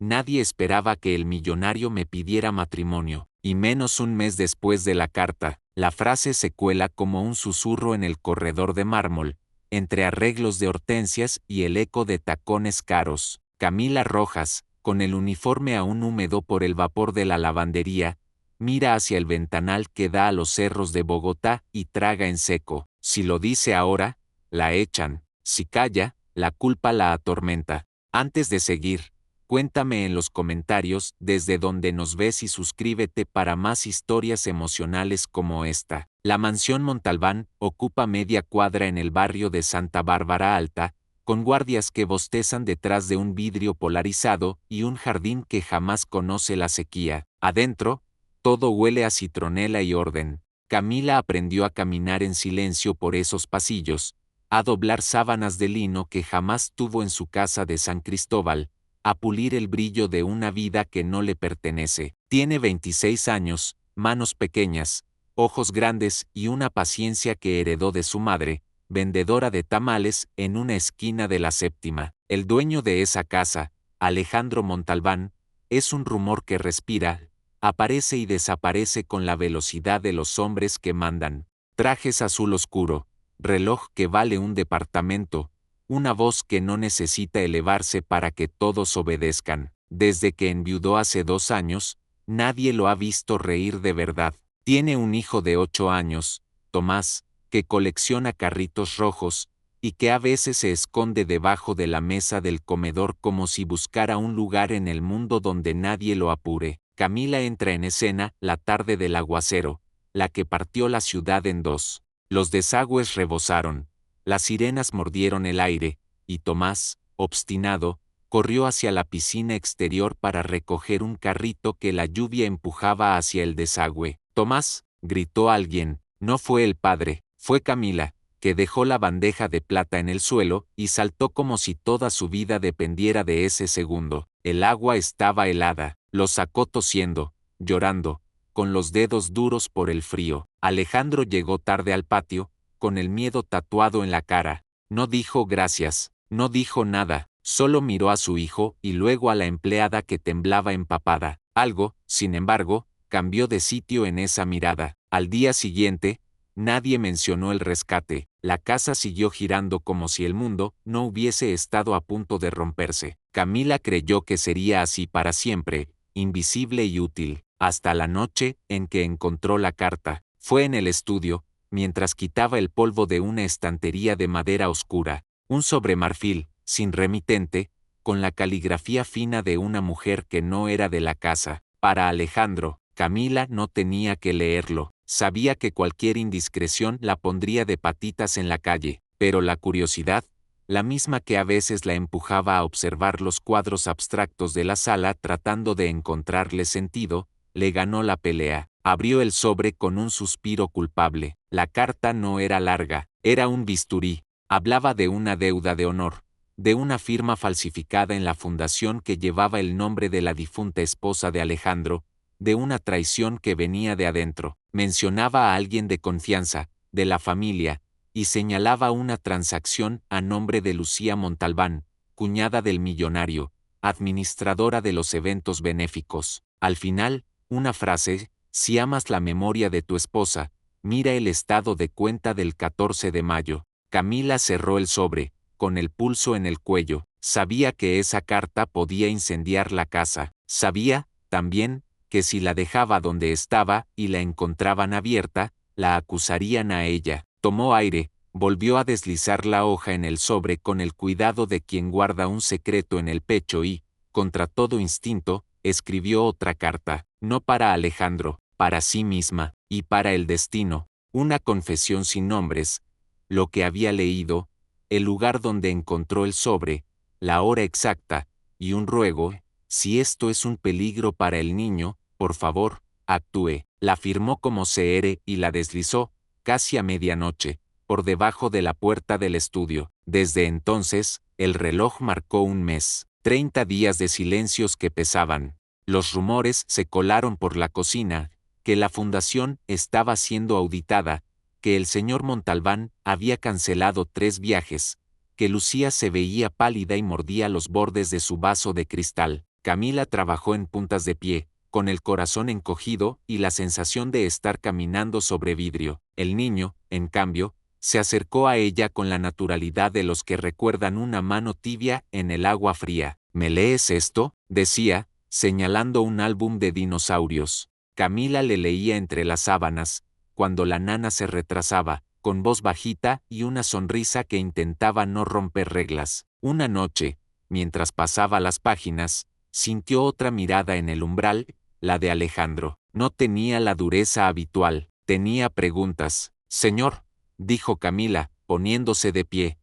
Nadie esperaba que el millonario me pidiera matrimonio, y menos un mes después de la carta. La frase se cuela como un susurro en el corredor de mármol, entre arreglos de hortensias y el eco de tacones caros. Camila Rojas, con el uniforme aún húmedo por el vapor de la lavandería, mira hacia el ventanal que da a los cerros de Bogotá y traga en seco. Si lo dice ahora, la echan. Si calla, la culpa la atormenta. Antes de seguir, cuéntame en los comentarios desde donde nos ves y suscríbete para más historias emocionales como esta. La mansión Montalbán ocupa media cuadra en el barrio de Santa Bárbara Alta, con guardias que bostezan detrás de un vidrio polarizado y un jardín que jamás conoce la sequía. Adentro, todo huele a citronela y orden. Camila aprendió a caminar en silencio por esos pasillos, a doblar sábanas de lino que jamás tuvo en su casa de San Cristóbal, a pulir el brillo de una vida que no le pertenece. Tiene 26 años, manos pequeñas, ojos grandes y una paciencia que heredó de su madre, vendedora de tamales en una esquina de la séptima. El dueño de esa casa, Alejandro Montalbán, es un rumor que respira, aparece y desaparece con la velocidad de los hombres que mandan. Trajes azul oscuro, reloj que vale un departamento, una voz que no necesita elevarse para que todos obedezcan. Desde que enviudó hace 2 años, nadie lo ha visto reír de verdad. Tiene un hijo de 8 años, Tomás, que colecciona carritos rojos, y que a veces se esconde debajo de la mesa del comedor como si buscara un lugar en el mundo donde nadie lo apure. Camila entra en escena la tarde del aguacero, la que partió la ciudad en dos. Los desagües rebosaron, las sirenas mordieron el aire, y Tomás, obstinado, corrió hacia la piscina exterior para recoger un carrito que la lluvia empujaba hacia el desagüe. «Tomás», gritó alguien, no fue el padre, fue Camila, que dejó la bandeja de plata en el suelo y saltó como si toda su vida dependiera de ese segundo. El agua estaba helada, lo sacó tosiendo, llorando, con los dedos duros por el frío. Alejandro llegó tarde al patio, con el miedo tatuado en la cara. No dijo gracias, no dijo nada, solo miró a su hijo y luego a la empleada que temblaba empapada. Algo, sin embargo, cambió de sitio en esa mirada. Al día siguiente, nadie mencionó el rescate. La casa siguió girando como si el mundo no hubiese estado a punto de romperse. Camila creyó que sería así para siempre, invisible y útil, hasta la noche en que encontró la carta. Fue en el estudio, mientras quitaba el polvo de una estantería de madera oscura, un sobre marfil, sin remitente, con la caligrafía fina de una mujer que no era de la casa. Para Alejandro, Camila no tenía que leerlo. Sabía que cualquier indiscreción la pondría de patitas en la calle, pero la curiosidad, la misma que a veces la empujaba a observar los cuadros abstractos de la sala tratando de encontrarle sentido, le ganó la pelea. Abrió el sobre con un suspiro culpable. La carta no era larga, era un bisturí. Hablaba de una deuda de honor, de una firma falsificada en la fundación que llevaba el nombre de la difunta esposa de Alejandro, de una traición que venía de adentro. Mencionaba a alguien de confianza, de la familia, y señalaba una transacción a nombre de Lucía Montalbán, cuñada del millonario, administradora de los eventos benéficos. Al final, una frase: si amas la memoria de tu esposa, mira el estado de cuenta del 14 de mayo. Camila cerró el sobre, con el pulso en el cuello. Sabía que esa carta podía incendiar la casa. Sabía, también, que si la dejaba donde estaba y la encontraban abierta, la acusarían a ella. Tomó aire, volvió a deslizar la hoja en el sobre con el cuidado de quien guarda un secreto en el pecho y, contra todo instinto, escribió otra carta, no para Alejandro, para sí misma, y para el destino, una confesión sin nombres, lo que había leído, el lugar donde encontró el sobre, la hora exacta, y un ruego: si esto es un peligro para el niño, por favor, actúe. La firmó como CR y la deslizó, casi a medianoche, por debajo de la puerta del estudio. Desde entonces, el reloj marcó un mes, 30 días de silencios que pesaban. Los rumores se colaron por la cocina, que la fundación estaba siendo auditada, que el señor Montalbán había cancelado 3 viajes, que Lucía se veía pálida y mordía los bordes de su vaso de cristal. Camila trabajó en puntas de pie, con el corazón encogido y la sensación de estar caminando sobre vidrio. El niño, en cambio, se acercó a ella con la naturalidad de los que recuerdan una mano tibia en el agua fría. ¿Me lees esto?, decía, señalando un álbum de dinosaurios. Camila le leía entre las sábanas, cuando la nana se retrasaba, con voz bajita y una sonrisa que intentaba no romper reglas. Una noche, mientras pasaba las páginas, sintió otra mirada en el umbral, la de Alejandro. No tenía la dureza habitual, tenía preguntas. «Señor», dijo Camila, poniéndose de pie.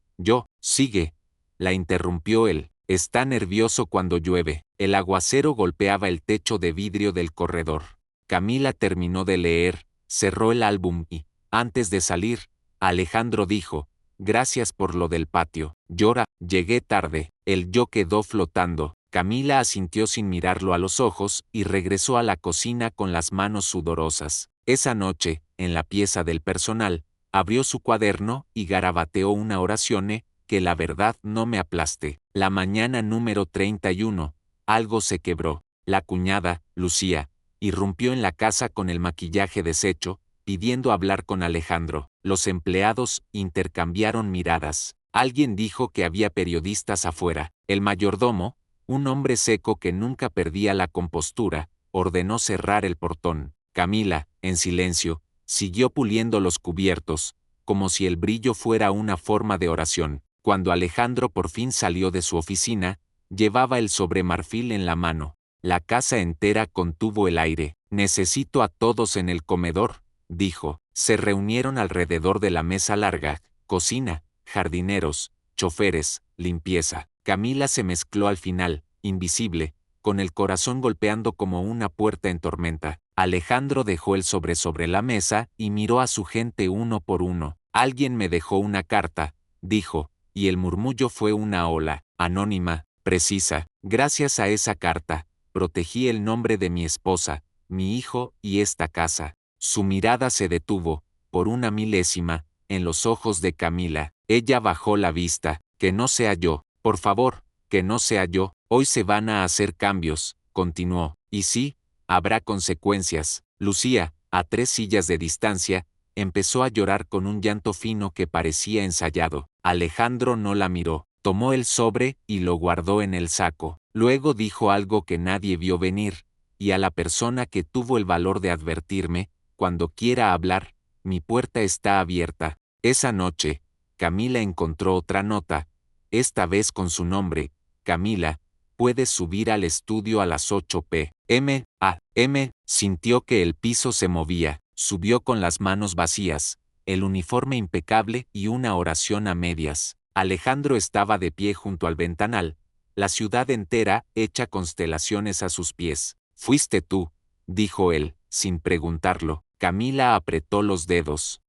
«Sigue», la interrumpió él. «Está nervioso cuando llueve». El aguacero golpeaba el techo de vidrio del corredor. Camila terminó de leer, cerró el álbum y, antes de salir, Alejandro dijo: «Gracias por lo del patio. Llegué tarde». El yo quedó flotando. Camila asintió sin mirarlo a los ojos y regresó a la cocina con las manos sudorosas. Esa noche, en la pieza del personal, abrió su cuaderno y garabateó una oración que la verdad no me aplaste. La mañana número 31, algo se quebró. La cuñada, Lucía, irrumpió en la casa con el maquillaje deshecho, pidiendo hablar con Alejandro. Los empleados intercambiaron miradas. Alguien dijo que había periodistas afuera. El mayordomo, un hombre seco que nunca perdía la compostura, ordenó cerrar el portón. Camila, en silencio, siguió puliendo los cubiertos, como si el brillo fuera una forma de oración. Cuando Alejandro por fin salió de su oficina, llevaba el sobre marfil en la mano. La casa entera contuvo el aire. «Necesito a todos en el comedor», dijo. Se reunieron alrededor de la mesa larga: cocina, jardineros, choferes, limpieza. Camila se mezcló al final, invisible, con el corazón golpeando como una puerta en tormenta. Alejandro dejó el sobre la mesa y miró a su gente uno por uno. «Alguien me dejó una carta», dijo, y el murmullo fue una ola, anónima, precisa. «Gracias a esa carta, protegí el nombre de mi esposa, mi hijo y esta casa». Su mirada se detuvo, por una milésima, en los ojos de Camila. Ella bajó la vista. «Que no sea yo, por favor, que no sea yo. Hoy se van a hacer cambios», continuó. «Y sí, habrá consecuencias». Lucía, a 3 sillas de distancia, empezó a llorar con un llanto fino que parecía ensayado. Alejandro no la miró. Tomó el sobre y lo guardó en el saco. Luego dijo algo que nadie vio venir, y a la persona que tuvo el valor de advertirme: «Cuando quiera hablar, mi puerta está abierta». Esa noche, Camila encontró otra nota, esta vez con su nombre: «Camila, puedes subir al estudio a las 8 p.m. a.m». Sintió que el piso se movía. Subió con las manos vacías, el uniforme impecable y una oración a medias. Alejandro estaba de pie junto al ventanal, la ciudad entera hecha constelaciones a sus pies. «Fuiste tú», dijo él, sin preguntarlo. Camila apretó los dedos.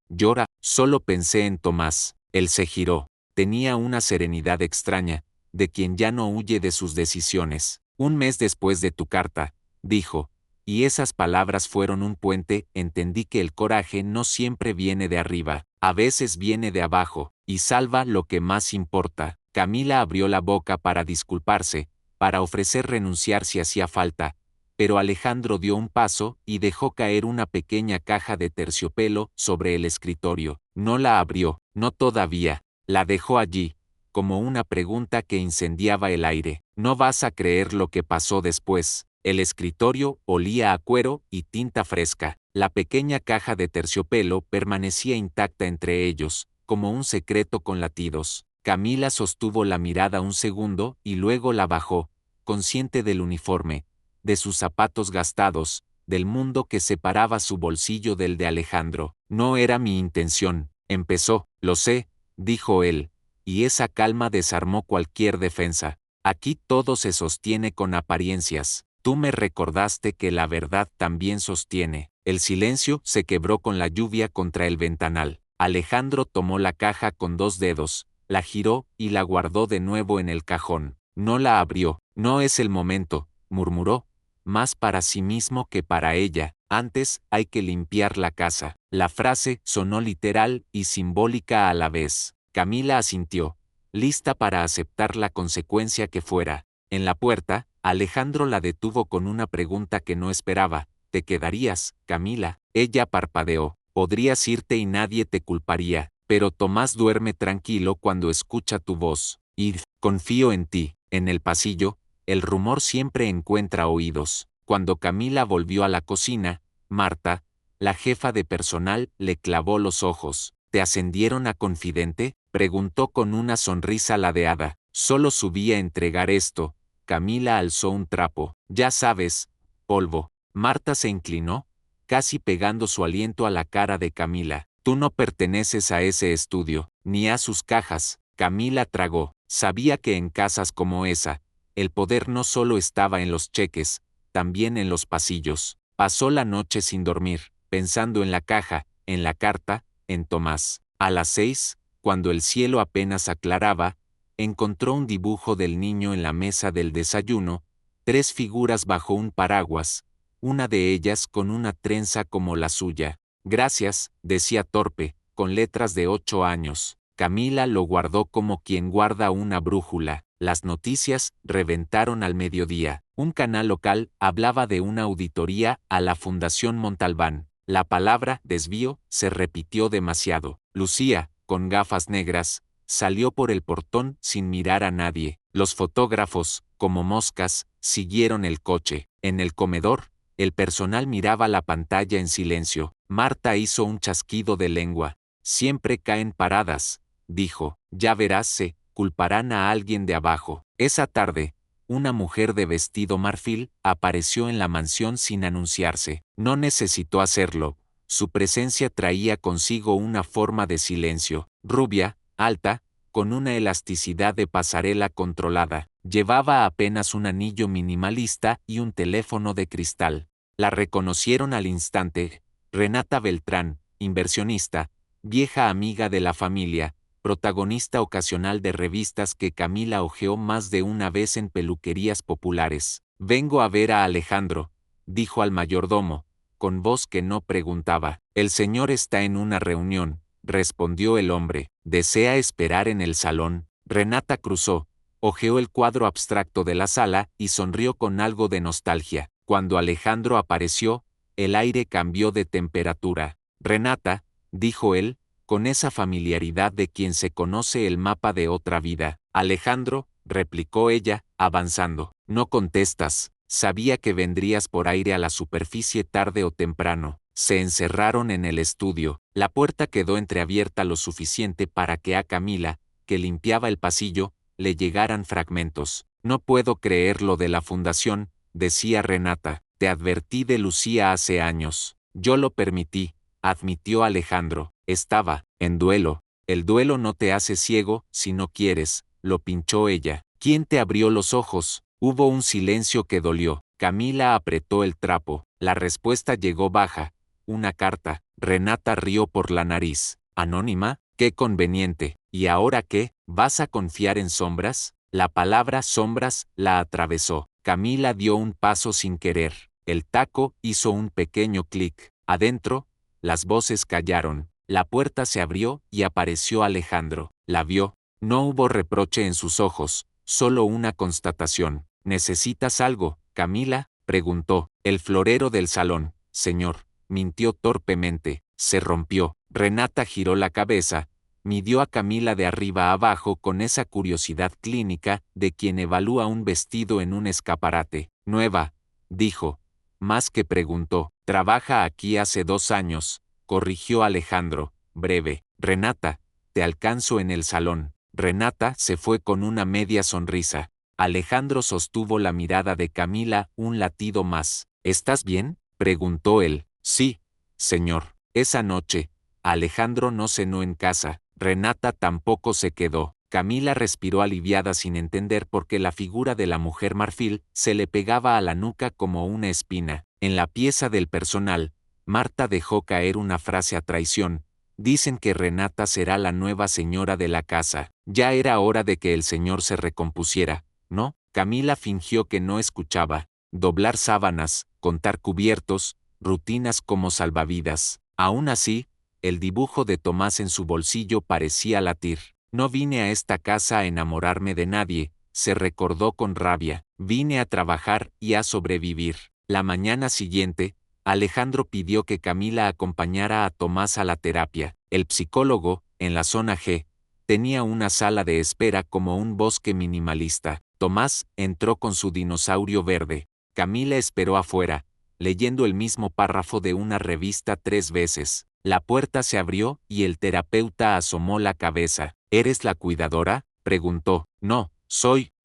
Solo pensé en Tomás». Él se giró. Tenía una serenidad extraña, de quien ya no huye de sus decisiones. «Un mes después de tu carta», dijo, y esas palabras fueron un puente. Entendí que el coraje no siempre viene de arriba, a veces viene de abajo, y salva lo que más importa. Camila abrió la boca para disculparse, para ofrecer renunciar si hacía falta, pero Alejandro dio un paso y dejó caer una pequeña caja de terciopelo sobre el escritorio. No la abrió, no todavía, la dejó allí, como una pregunta que incendiaba el aire. «No vas a creer lo que pasó después». El escritorio olía a cuero y tinta fresca. La pequeña caja de terciopelo permanecía intacta entre ellos, como un secreto con latidos. Camila sostuvo la mirada un segundo y luego la bajó, consciente del uniforme, de sus zapatos gastados, del mundo que separaba su bolsillo del de Alejandro. «No era mi intención», empezó. «Lo sé», dijo él, y esa calma desarmó cualquier defensa. «Aquí todo se sostiene con apariencias. Tú me recordaste que la verdad también sostiene». El silencio se quebró con la lluvia contra el ventanal. Alejandro tomó la caja con 2 dedos, la giró y la guardó de nuevo en el cajón. No la abrió. «No es el momento», murmuró, más para sí mismo que para ella. «Antes hay que limpiar la casa». La frase sonó literal y simbólica a la vez. Camila asintió, lista para aceptar la consecuencia que fuera. En la puerta, Alejandro la detuvo con una pregunta que no esperaba. ¿Te quedarías, Camila? Ella parpadeó. Podrías irte y nadie te culparía, pero Tomás duerme tranquilo cuando escucha tu voz. Y confío en ti. En el pasillo, el rumor siempre encuentra oídos. Cuando Camila volvió a la cocina, Marta, la jefa de personal, le clavó los ojos. ¿Te ascendieron a confidente?, preguntó con una sonrisa ladeada. Solo subí a entregar esto. Camila alzó un trapo. Ya sabes, polvo. Marta se inclinó, casi pegando su aliento a la cara de Camila. Tú no perteneces a ese estudio, ni a sus cajas. Camila tragó. Sabía que en casas como esa, el poder no solo estaba en los cheques, también en los pasillos. Pasó la noche sin dormir, pensando en la caja, en la carta, en Tomás. A las 6, cuando el cielo apenas aclaraba, encontró un dibujo del niño en la mesa del desayuno, 3 figuras bajo un paraguas, una de ellas con una trenza como la suya. Gracias, decía torpe, con letras de 8 años. Camila lo guardó como quien guarda una brújula. Las noticias reventaron al mediodía. Un canal local hablaba de una auditoría a la Fundación Montalbán. La palabra desvío se repitió demasiado. Lucía, con gafas negras, salió por el portón sin mirar a nadie. Los fotógrafos, como moscas, siguieron el coche. En el comedor, el personal miraba la pantalla en silencio. Marta hizo un chasquido de lengua. Siempre caen paradas, dijo. Ya verás, se culparán a alguien de abajo. Esa tarde, una mujer de vestido marfil apareció en la mansión sin anunciarse. No necesitó hacerlo. Su presencia traía consigo una forma de silencio. Rubia, alta, con una elasticidad de pasarela controlada. Llevaba apenas un anillo minimalista y un teléfono de cristal. La reconocieron al instante. Renata Beltrán, inversionista, vieja amiga de la familia, protagonista ocasional de revistas que Camila hojeó más de una vez en peluquerías populares. Vengo a ver a Alejandro, dijo al mayordomo, con voz que no preguntaba. El señor está en una reunión, respondió el hombre. ¿Desea esperar en el salón? Renata cruzó, hojeó el cuadro abstracto de la sala y sonrió con algo de nostalgia. Cuando Alejandro apareció, el aire cambió de temperatura. Renata, dijo él, con esa familiaridad de quien se conoce el mapa de otra vida. Alejandro, replicó ella, avanzando. No contestas. Sabía que vendrías por aire a la superficie tarde o temprano. Se encerraron en el estudio. La puerta quedó entreabierta lo suficiente para que a Camila, que limpiaba el pasillo, le llegaran fragmentos. No puedo creer lo de la fundación, decía Renata. Te advertí de Lucía hace años. Yo lo permití, admitió Alejandro. Estaba en duelo. El duelo no te hace ciego si no quieres, lo pinchó ella. ¿Quién te abrió los ojos? Hubo un silencio que dolió. Camila apretó el trapo. La respuesta llegó baja. Una carta. Renata rió por la nariz. ¿Anónima? Qué conveniente. ¿Y ahora qué? ¿Vas a confiar en sombras? La palabra sombras la atravesó. Camila dio un paso sin querer. El taco hizo un pequeño clic. Adentro, las voces callaron. La puerta se abrió y apareció Alejandro. La vio. No hubo reproche en sus ojos, solo una constatación. ¿Necesitas algo, Camila?, preguntó. El florero del salón, señor, mintió torpemente. Se rompió. Renata giró la cabeza, midió a Camila de arriba a abajo con esa curiosidad clínica de quien evalúa un vestido en un escaparate. Nueva, dijo. Más que preguntó. Trabaja aquí hace 2 años, corrigió Alejandro, breve. Renata, te alcanzo en el salón. Renata se fue con una media sonrisa. Alejandro sostuvo la mirada de Camila un latido más. ¿Estás bien?, preguntó él. Sí, señor. Esa noche, Alejandro no cenó en casa. Renata tampoco se quedó. Camila respiró aliviada sin entender por qué la figura de la mujer marfil se le pegaba a la nuca como una espina. En la pieza del personal, Marta dejó caer una frase a traición. Dicen que Renata será la nueva señora de la casa. Ya era hora de que el señor se recompusiera, ¿no? Camila fingió que no escuchaba. Doblar sábanas, contar cubiertos, rutinas como salvavidas. Aún así, el dibujo de Tomás en su bolsillo parecía latir. No vine a esta casa a enamorarme de nadie, se recordó con rabia. Vine a trabajar y a sobrevivir. La mañana siguiente, Alejandro pidió que Camila acompañara a Tomás a la terapia. El psicólogo, en la zona G, tenía una sala de espera como un bosque minimalista. Tomás entró con su dinosaurio verde. Camila esperó afuera, leyendo el mismo párrafo de una revista 3 veces. La puerta se abrió y el terapeuta asomó la cabeza. ¿Eres la cuidadora?, preguntó. No,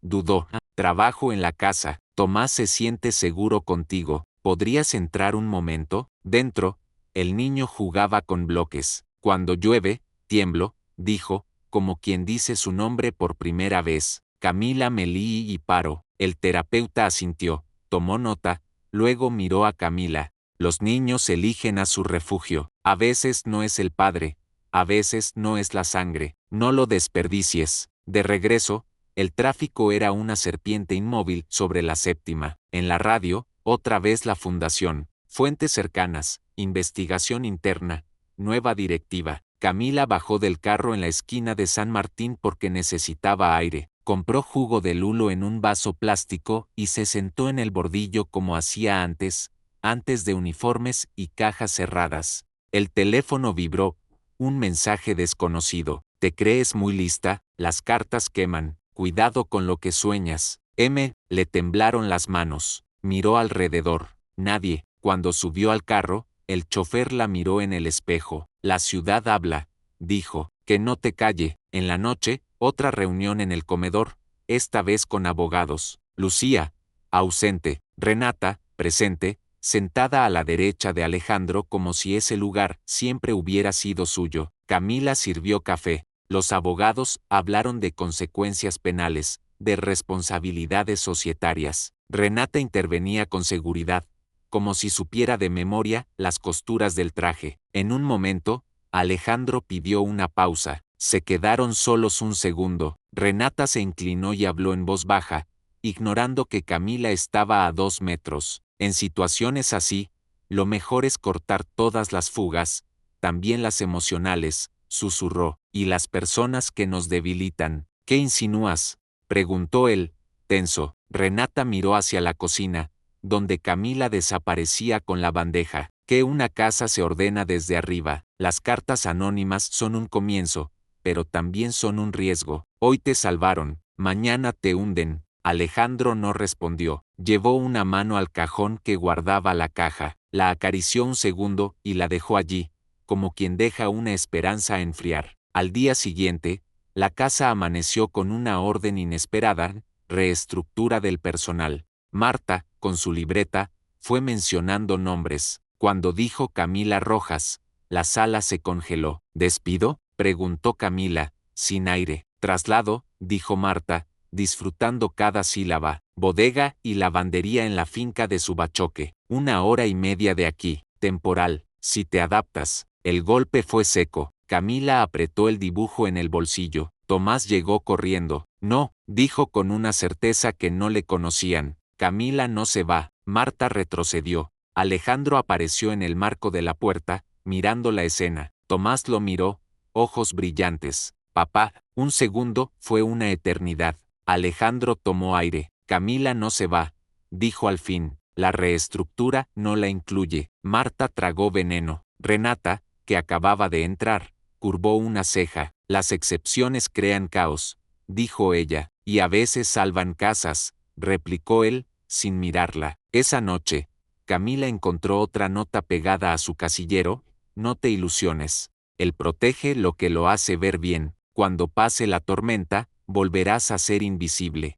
dudó. Trabajo en la casa. Tomás se siente seguro contigo. ¿Podrías entrar un momento? Dentro, el niño jugaba con bloques. Cuando llueve, tiemblo, dijo, como quien dice su nombre por primera vez. Camila Melí y Paro. El terapeuta asintió, tomó nota, luego miró a Camila. Los niños eligen a su refugio. A veces no es el padre, a veces no es la sangre. No lo desperdicies. De regreso, el tráfico era una serpiente inmóvil sobre la séptima. En la radio, otra vez la fundación. Fuentes cercanas, investigación interna, nueva directiva. Camila bajó del carro en la esquina de San Martín porque necesitaba aire. Compró jugo de lulo en un vaso plástico y se sentó en el bordillo como hacía antes de uniformes y cajas cerradas. El teléfono vibró, un mensaje desconocido. ¿Te crees muy lista? Las cartas queman. Cuidado con lo que sueñas. Le temblaron las manos. Miró alrededor. Nadie. Cuando subió al carro, el chofer la miró en el espejo. La ciudad habla, dijo. Que no te calle. En la noche, otra reunión en el comedor, esta vez con abogados. Lucía, ausente. Renata, presente, sentada a la derecha de Alejandro como si ese lugar siempre hubiera sido suyo. Camila sirvió café. Los abogados hablaron de consecuencias penales, de responsabilidades societarias. Renata intervenía con seguridad, como si supiera de memoria las costuras del traje. En un momento, Alejandro pidió una pausa. Se quedaron solos un segundo. Renata se inclinó y habló en voz baja, ignorando que Camila estaba a 2 metros. En situaciones así, lo mejor es cortar todas las fugas, también las emocionales, susurró. ¿Y las personas que nos debilitan? ¿Qué insinúas?, preguntó él, tenso. Renata miró hacia la cocina, donde Camila desaparecía con la bandeja. Que una casa se ordena desde arriba. Las cartas anónimas son un comienzo, pero también son un riesgo. Hoy te salvaron, mañana te hunden. Alejandro no respondió. Llevó una mano al cajón que guardaba la caja, la acarició un segundo y la dejó allí, como quien deja una esperanza enfriar. Al día siguiente, la casa amaneció con una orden inesperada, reestructura del personal. Marta, con su libreta, fue mencionando nombres. Cuando dijo Camila Rojas, la sala se congeló. ¿Despido?, preguntó Camila, sin aire. Traslado, dijo Marta, disfrutando cada sílaba. Bodega y lavandería en la finca de Subachoque. 1 hora y media de aquí. Temporal, si te adaptas. El golpe fue seco. Camila apretó el dibujo en el bolsillo. Tomás llegó corriendo. No, dijo con una certeza que no le conocían. Camila no se va. Marta retrocedió. Alejandro apareció en el marco de la puerta, mirando la escena. Tomás lo miró, ojos brillantes. Papá. Un segundo fue una eternidad. Alejandro tomó aire. Camila no se va, dijo al fin. La reestructura no la incluye. Marta tragó veneno. Renata, que acababa de entrar, curvó una ceja. Las excepciones crean caos, dijo ella, y a veces salvan casas, replicó él, sin mirarla. Esa noche, Camila encontró otra nota pegada a su casillero. No te ilusiones. Él protege lo que lo hace ver bien. Cuando pase la tormenta, volverás a ser invisible.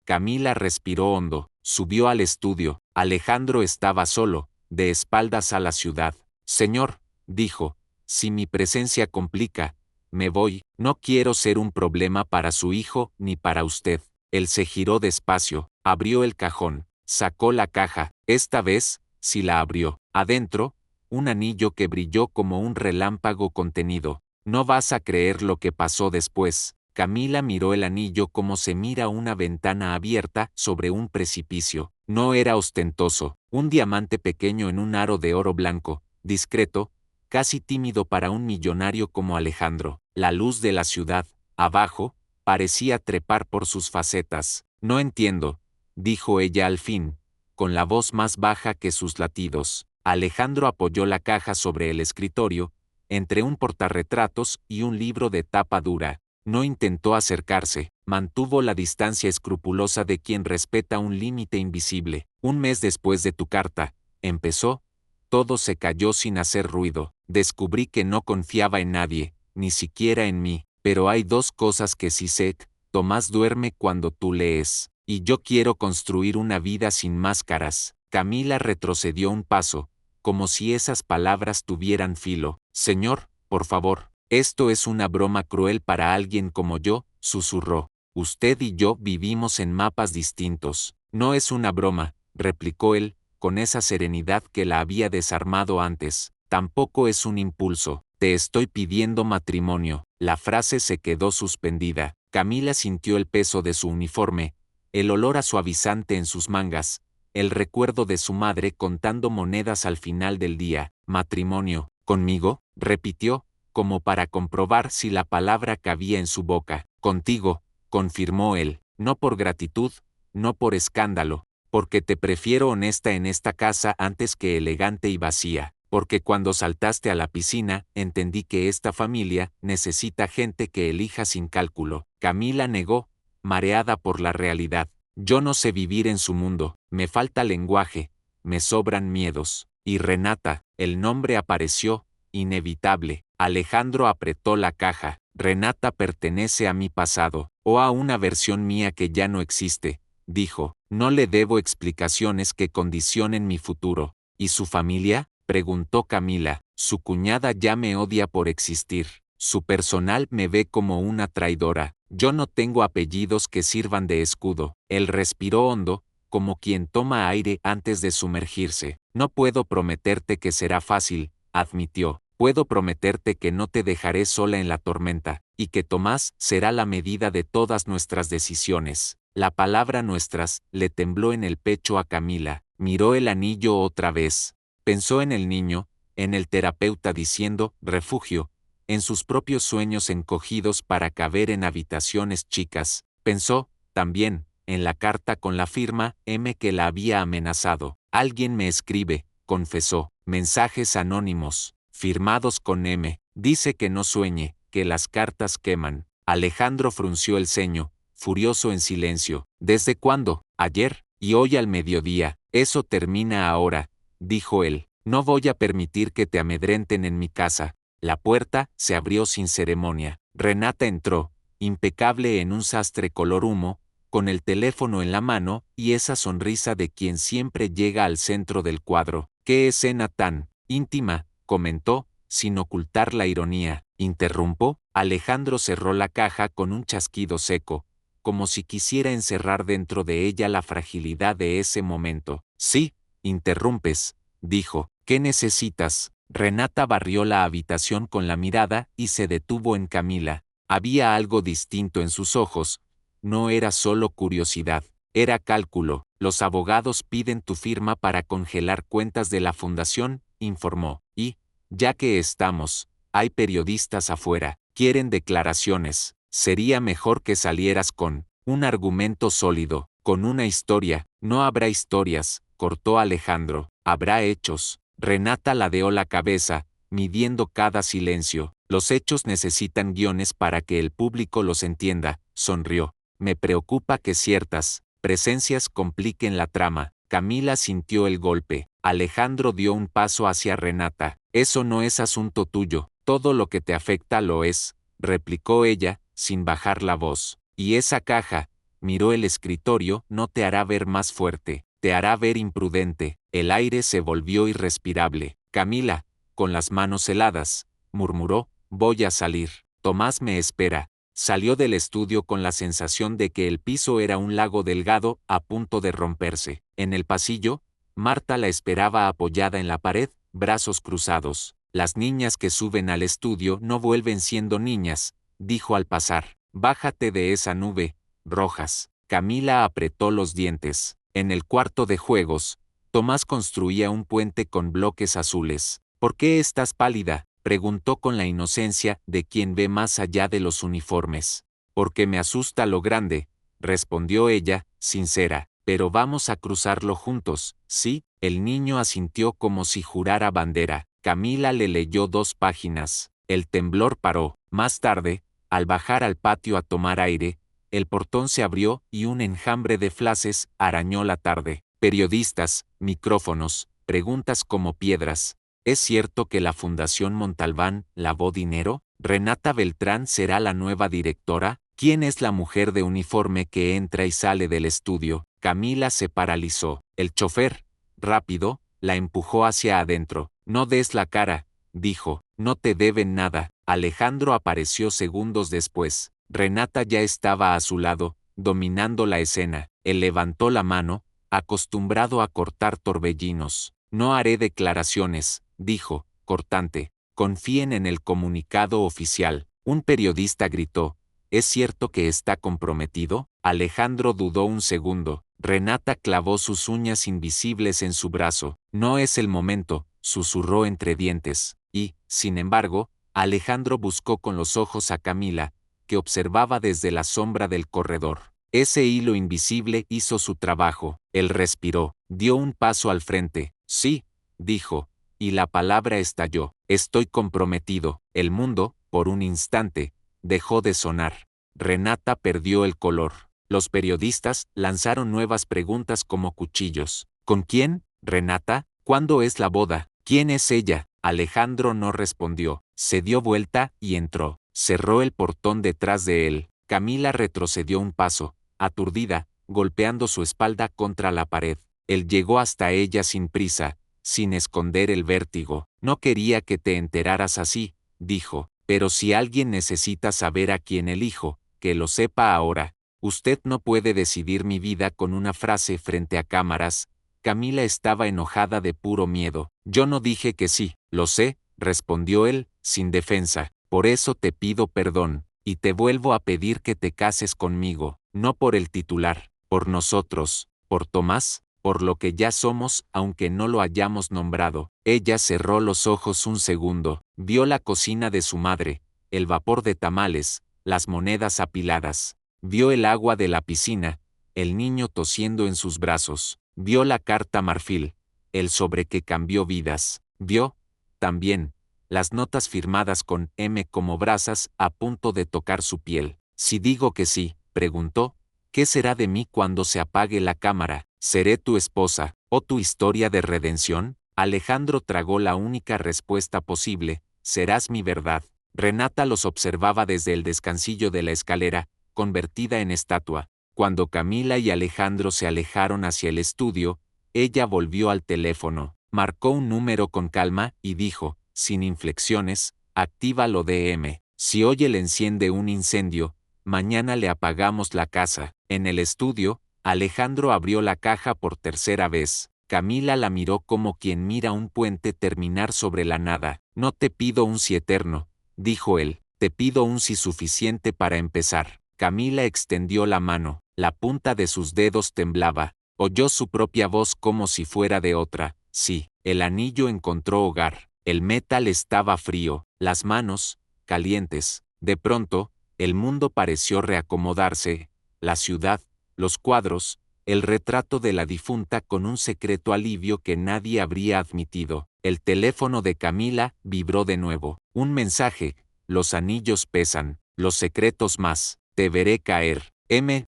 Camila respiró hondo. Subió al estudio. Alejandro estaba solo, de espaldas a la ciudad. Señor, dijo, si mi presencia complica, me voy. No quiero ser un problema para su hijo ni para usted. Él se giró despacio, abrió el cajón, sacó la caja. Esta vez, sí la abrió. Adentro, un anillo que brilló como un relámpago contenido. No vas a creer lo que pasó después. Camila miró el anillo como se mira una ventana abierta sobre un precipicio. No era ostentoso. Un diamante pequeño en un aro de oro blanco, discreto, casi tímido para un millonario como Alejandro. La luz de la ciudad, abajo, parecía trepar por sus facetas. No entiendo, dijo ella al fin, con la voz más baja que sus latidos. Alejandro apoyó la caja sobre el escritorio, entre un portarretratos y un libro de tapa dura. No intentó acercarse, mantuvo la distancia escrupulosa de quien respeta un límite invisible. Un mes después de tu carta, empezó, todo se cayó sin hacer ruido. Descubrí que no confiaba en nadie, ni siquiera en mí, pero hay dos cosas que sí sé. Tomás duerme cuando tú lees, y yo quiero construir una vida sin máscaras. Camila retrocedió un paso, como si esas palabras tuvieran filo. Señor, por favor, esto es una broma cruel para alguien como yo, susurró. Usted y yo vivimos en mapas distintos. No es una broma, replicó él, con esa serenidad que la había desarmado antes. Tampoco es un impulso. Te estoy pidiendo matrimonio. La frase se quedó suspendida. Camila sintió el peso de su uniforme, el olor a suavizante en sus mangas, el recuerdo de su madre contando monedas al final del día. ¿Matrimonio? ¿Conmigo?, repitió, como para comprobar si la palabra cabía en su boca. Contigo, confirmó él, no por gratitud, no por escándalo, porque te prefiero honesta en esta casa antes que elegante y vacía, porque cuando saltaste a la piscina, entendí que esta familia necesita gente que elija sin cálculo. Camila negó, mareada por la realidad. Yo no sé vivir en su mundo, me falta lenguaje, me sobran miedos. Y Renata, el nombre apareció, inevitable. Alejandro apretó la caja. Renata pertenece a mi pasado, o a una versión mía que ya no existe, dijo. No le debo explicaciones que condicionen mi futuro. ¿Y su familia?, preguntó Camila. Su cuñada ya me odia por existir. Su personal me ve como una traidora. Yo no tengo apellidos que sirvan de escudo. Él respiró hondo, como quien toma aire antes de sumergirse. No puedo prometerte que será fácil, admitió. Puedo prometerte que no te dejaré sola en la tormenta, y que Tomás será la medida de todas nuestras decisiones. La palabra nuestras le tembló en el pecho a Camila. Miró el anillo otra vez. Pensó en el niño, en el terapeuta diciendo refugio, en sus propios sueños encogidos para caber en habitaciones chicas. Pensó, también, en la carta con la firma M que la había amenazado. Alguien me escribe, confesó, mensajes anónimos, firmados con M. Dice que no sueñe, que las cartas queman. Alejandro frunció el ceño, furioso en silencio. ¿Desde cuándo? Ayer, y hoy al mediodía. Eso termina ahora, dijo él. No voy a permitir que te amedrenten en mi casa. La puerta se abrió sin ceremonia. Renata entró, impecable en un sastre color humo, con el teléfono en la mano y esa sonrisa de quien siempre llega al centro del cuadro. «¿Qué escena tan íntima?», comentó, sin ocultar la ironía. ¿Interrumpo? Alejandro cerró la caja con un chasquido seco, como si quisiera encerrar dentro de ella la fragilidad de ese momento. «Sí, interrumpes», dijo. «¿Qué necesitas?». Renata barrió la habitación con la mirada y se detuvo en Camila. Había algo distinto en sus ojos. No era solo curiosidad, era cálculo. Los abogados piden tu firma para congelar cuentas de la fundación, informó. Y, ya que estamos, hay periodistas afuera, quieren declaraciones. Sería mejor que salieras con un argumento sólido, con una historia. No habrá historias, cortó Alejandro, habrá hechos. Renata ladeó la cabeza, midiendo cada silencio. Los hechos necesitan guiones para que el público los entienda, sonrió. Me preocupa que ciertas presencias compliquen la trama. Camila sintió el golpe. Alejandro dio un paso hacia Renata. Eso no es asunto tuyo, todo lo que te afecta lo es, replicó ella, sin bajar la voz. Y esa caja, miró el escritorio, no te hará ver más fuerte, te hará ver imprudente. El aire se volvió irrespirable. Camila, con las manos heladas, murmuró, voy a salir. Tomás me espera. Salió del estudio con la sensación de que el piso era un lago delgado, a punto de romperse. En el pasillo, Marta la esperaba apoyada en la pared, brazos cruzados. Las niñas que suben al estudio no vuelven siendo niñas, dijo al pasar. Bájate de esa nube, Rojas. Camila apretó los dientes. En el cuarto de juegos, Tomás construía un puente con bloques azules. ¿Por qué estás pálida?, preguntó con la inocencia de quien ve más allá de los uniformes. Porque me asusta lo grande, respondió ella, sincera. Pero vamos a cruzarlo juntos, ¿sí? El niño asintió como si jurara bandera. Camila le leyó 2 páginas. El temblor paró. Más tarde, al bajar al patio a tomar aire, el portón se abrió y un enjambre de flashes arañó la tarde. Periodistas, micrófonos, preguntas como piedras. ¿Es cierto que la Fundación Montalbán lavó dinero? ¿Renata Beltrán será la nueva directora? ¿Quién es la mujer de uniforme que entra y sale del estudio? Camila se paralizó. El chofer, rápido, la empujó hacia adentro. No des la cara, dijo, no te deben nada. Alejandro apareció segundos después. Renata ya estaba a su lado, dominando la escena. Él levantó la mano, acostumbrado a cortar torbellinos. No haré declaraciones, dijo, cortante. Confíen en el comunicado oficial. Un periodista gritó. ¿Es cierto que está comprometido? Alejandro dudó un segundo. Renata clavó sus uñas invisibles en su brazo. No es el momento, susurró entre dientes. Y, sin embargo, Alejandro buscó con los ojos a Camila, que observaba desde la sombra del corredor. Ese hilo invisible hizo su trabajo. Él respiró, dio un paso al frente. Sí, dijo, y la palabra estalló. Estoy comprometido. El mundo, por un instante, dejó de sonar. Renata perdió el color. Los periodistas lanzaron nuevas preguntas como cuchillos. ¿Con quién? Renata. ¿Cuándo es la boda? ¿Quién es ella? Alejandro no respondió. Se dio vuelta y entró. Cerró el portón detrás de él. Camila retrocedió un paso, aturdida, golpeando su espalda contra la pared. Él llegó hasta ella sin prisa, sin esconder el vértigo. No quería que te enteraras así, dijo, pero si alguien necesita saber a quién elijo, que lo sepa ahora. Usted no puede decidir mi vida con una frase frente a cámaras. Camila estaba enojada de puro miedo. Yo no dije que sí, lo sé, respondió él, sin defensa. Por eso te pido perdón, y te vuelvo a pedir que te cases conmigo, no por el titular, por nosotros, por Tomás, por lo que ya somos, aunque no lo hayamos nombrado. Ella cerró los ojos un segundo, vio la cocina de su madre, el vapor de tamales, las monedas apiladas, vio el agua de la piscina, el niño tosiendo en sus brazos, vio la carta marfil, el sobre que cambió vidas, vio, también, las notas firmadas con M como brasas a punto de tocar su piel. Si digo que sí, preguntó, ¿qué será de mí cuando se apague la cámara? ¿Seré tu esposa, o tu historia de redención? Alejandro tragó la única respuesta posible, serás mi verdad. Renata los observaba desde el descansillo de la escalera, convertida en estatua. Cuando Camila y Alejandro se alejaron hacia el estudio, ella volvió al teléfono, marcó un número con calma y dijo, sin inflexiones, actívalo DM. Si hoy él enciende un incendio, mañana le apagamos la casa. En el estudio, Alejandro abrió la caja por tercera vez. Camila la miró como quien mira un puente terminar sobre la nada. No te pido un sí eterno, dijo él, te pido un sí suficiente para empezar. Camila extendió la mano, la punta de sus dedos temblaba. Oyó su propia voz como si fuera de otra. Sí, el anillo encontró hogar. El metal estaba frío, las manos, calientes. De pronto, el mundo pareció reacomodarse, la ciudad, los cuadros, el retrato de la difunta con un secreto alivio que nadie habría admitido. El teléfono de Camila vibró de nuevo. Un mensaje, los anillos pesan, los secretos más, te veré caer.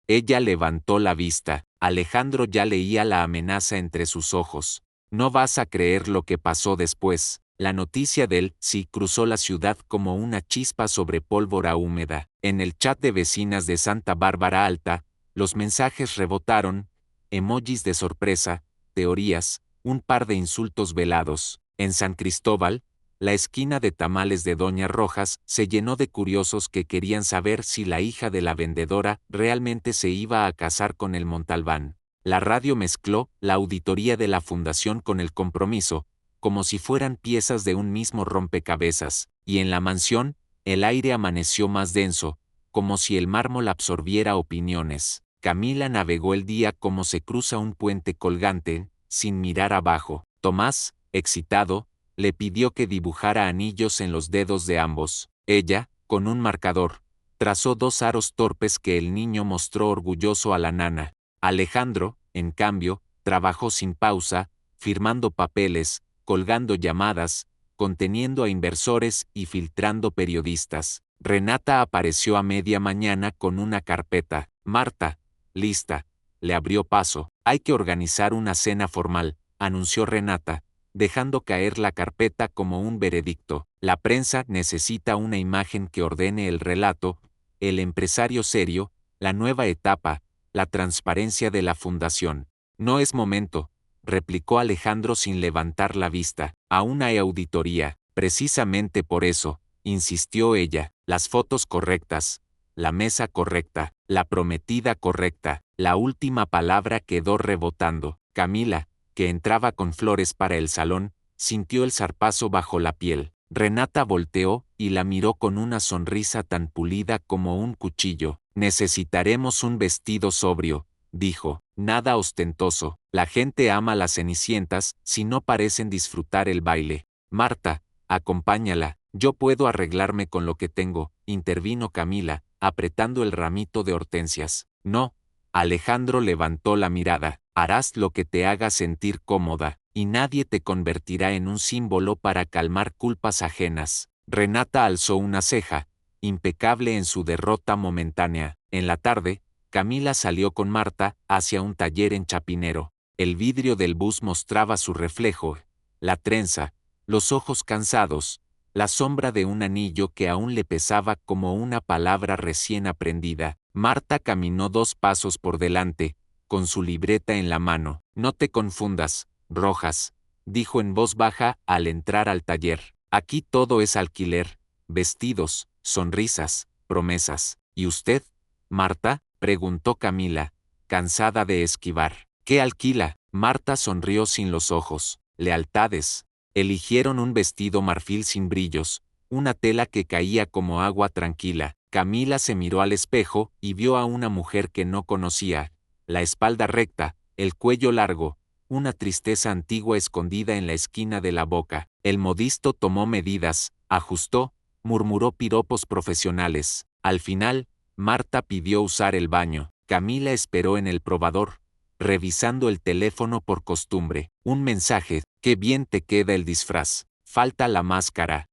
Ella levantó la vista. Alejandro ya leía la amenaza entre sus ojos. No vas a creer lo que pasó después. La noticia del sí cruzó la ciudad como una chispa sobre pólvora húmeda. En el chat de vecinas de Santa Bárbara Alta, los mensajes rebotaron, emojis de sorpresa, teorías, un par de insultos velados. En San Cristóbal, la esquina de tamales de Doña Rojas se llenó de curiosos que querían saber si la hija de la vendedora realmente se iba a casar con el Montalbán. La radio mezcló la auditoría de la fundación con el compromiso, como si fueran piezas de un mismo rompecabezas, y en la mansión, el aire amaneció más denso, como si el mármol absorbiera opiniones. Camila navegó el día como se cruza un puente colgante, sin mirar abajo. Tomás, excitado, le pidió que dibujara anillos en los dedos de ambos. Ella, con un marcador, trazó 2 aros torpes que el niño mostró orgulloso a la nana. Alejandro, En cambio, trabajó sin pausa, firmando papeles, colgando llamadas, conteniendo a inversores y filtrando periodistas. Renata apareció a media mañana con una carpeta. Marta, lista. Le abrió paso. Hay que organizar una cena formal, anunció Renata, dejando caer la carpeta como un veredicto. La prensa necesita una imagen que ordene el relato, el empresario serio, la nueva etapa, la transparencia de la fundación. No es momento, replicó Alejandro sin levantar la vista. Aún hay auditoría. Precisamente por eso, insistió ella, las fotos correctas, la mesa correcta, la prometida correcta. La última palabra quedó rebotando. Camila, que entraba con flores para el salón, sintió el zarpazo bajo la piel. Renata volteó y la miró con una sonrisa tan pulida como un cuchillo. Necesitaremos un vestido sobrio, dijo, nada ostentoso. La gente ama las cenicientas si no parecen disfrutar el baile. Marta, acompáñala, yo puedo arreglarme con lo que tengo, intervino Camila, apretando el ramito de hortensias. No. Alejandro levantó la mirada. Harás lo que te haga sentir cómoda, y nadie te convertirá en un símbolo para calmar culpas ajenas. Renata alzó una ceja, impecable en su derrota momentánea. En la tarde, Camila salió con Marta hacia un taller en Chapinero. El vidrio del bus mostraba su reflejo, la trenza, los ojos cansados, la sombra de un anillo que aún le pesaba como una palabra recién aprendida. Marta caminó 2 pasos por delante, con su libreta en la mano. No te confundas, Rojas, dijo en voz baja al entrar al taller. Aquí todo es alquiler, vestidos, sonrisas, promesas. ¿Y usted, Marta?, preguntó Camila, cansada de esquivar. ¿Qué alquila? Marta sonrió sin los ojos. Lealtades. Eligieron un vestido marfil sin brillos, una tela que caía como agua tranquila. Camila se miró al espejo y vio a una mujer que no conocía, la espalda recta, el cuello largo, una tristeza antigua escondida en la esquina de la boca. El modisto tomó medidas, ajustó, murmuró piropos profesionales. Al final, Marta pidió usar el baño. Camila esperó en el probador, revisando el teléfono por costumbre. Un mensaje: qué bien te queda el disfraz. Falta la máscara.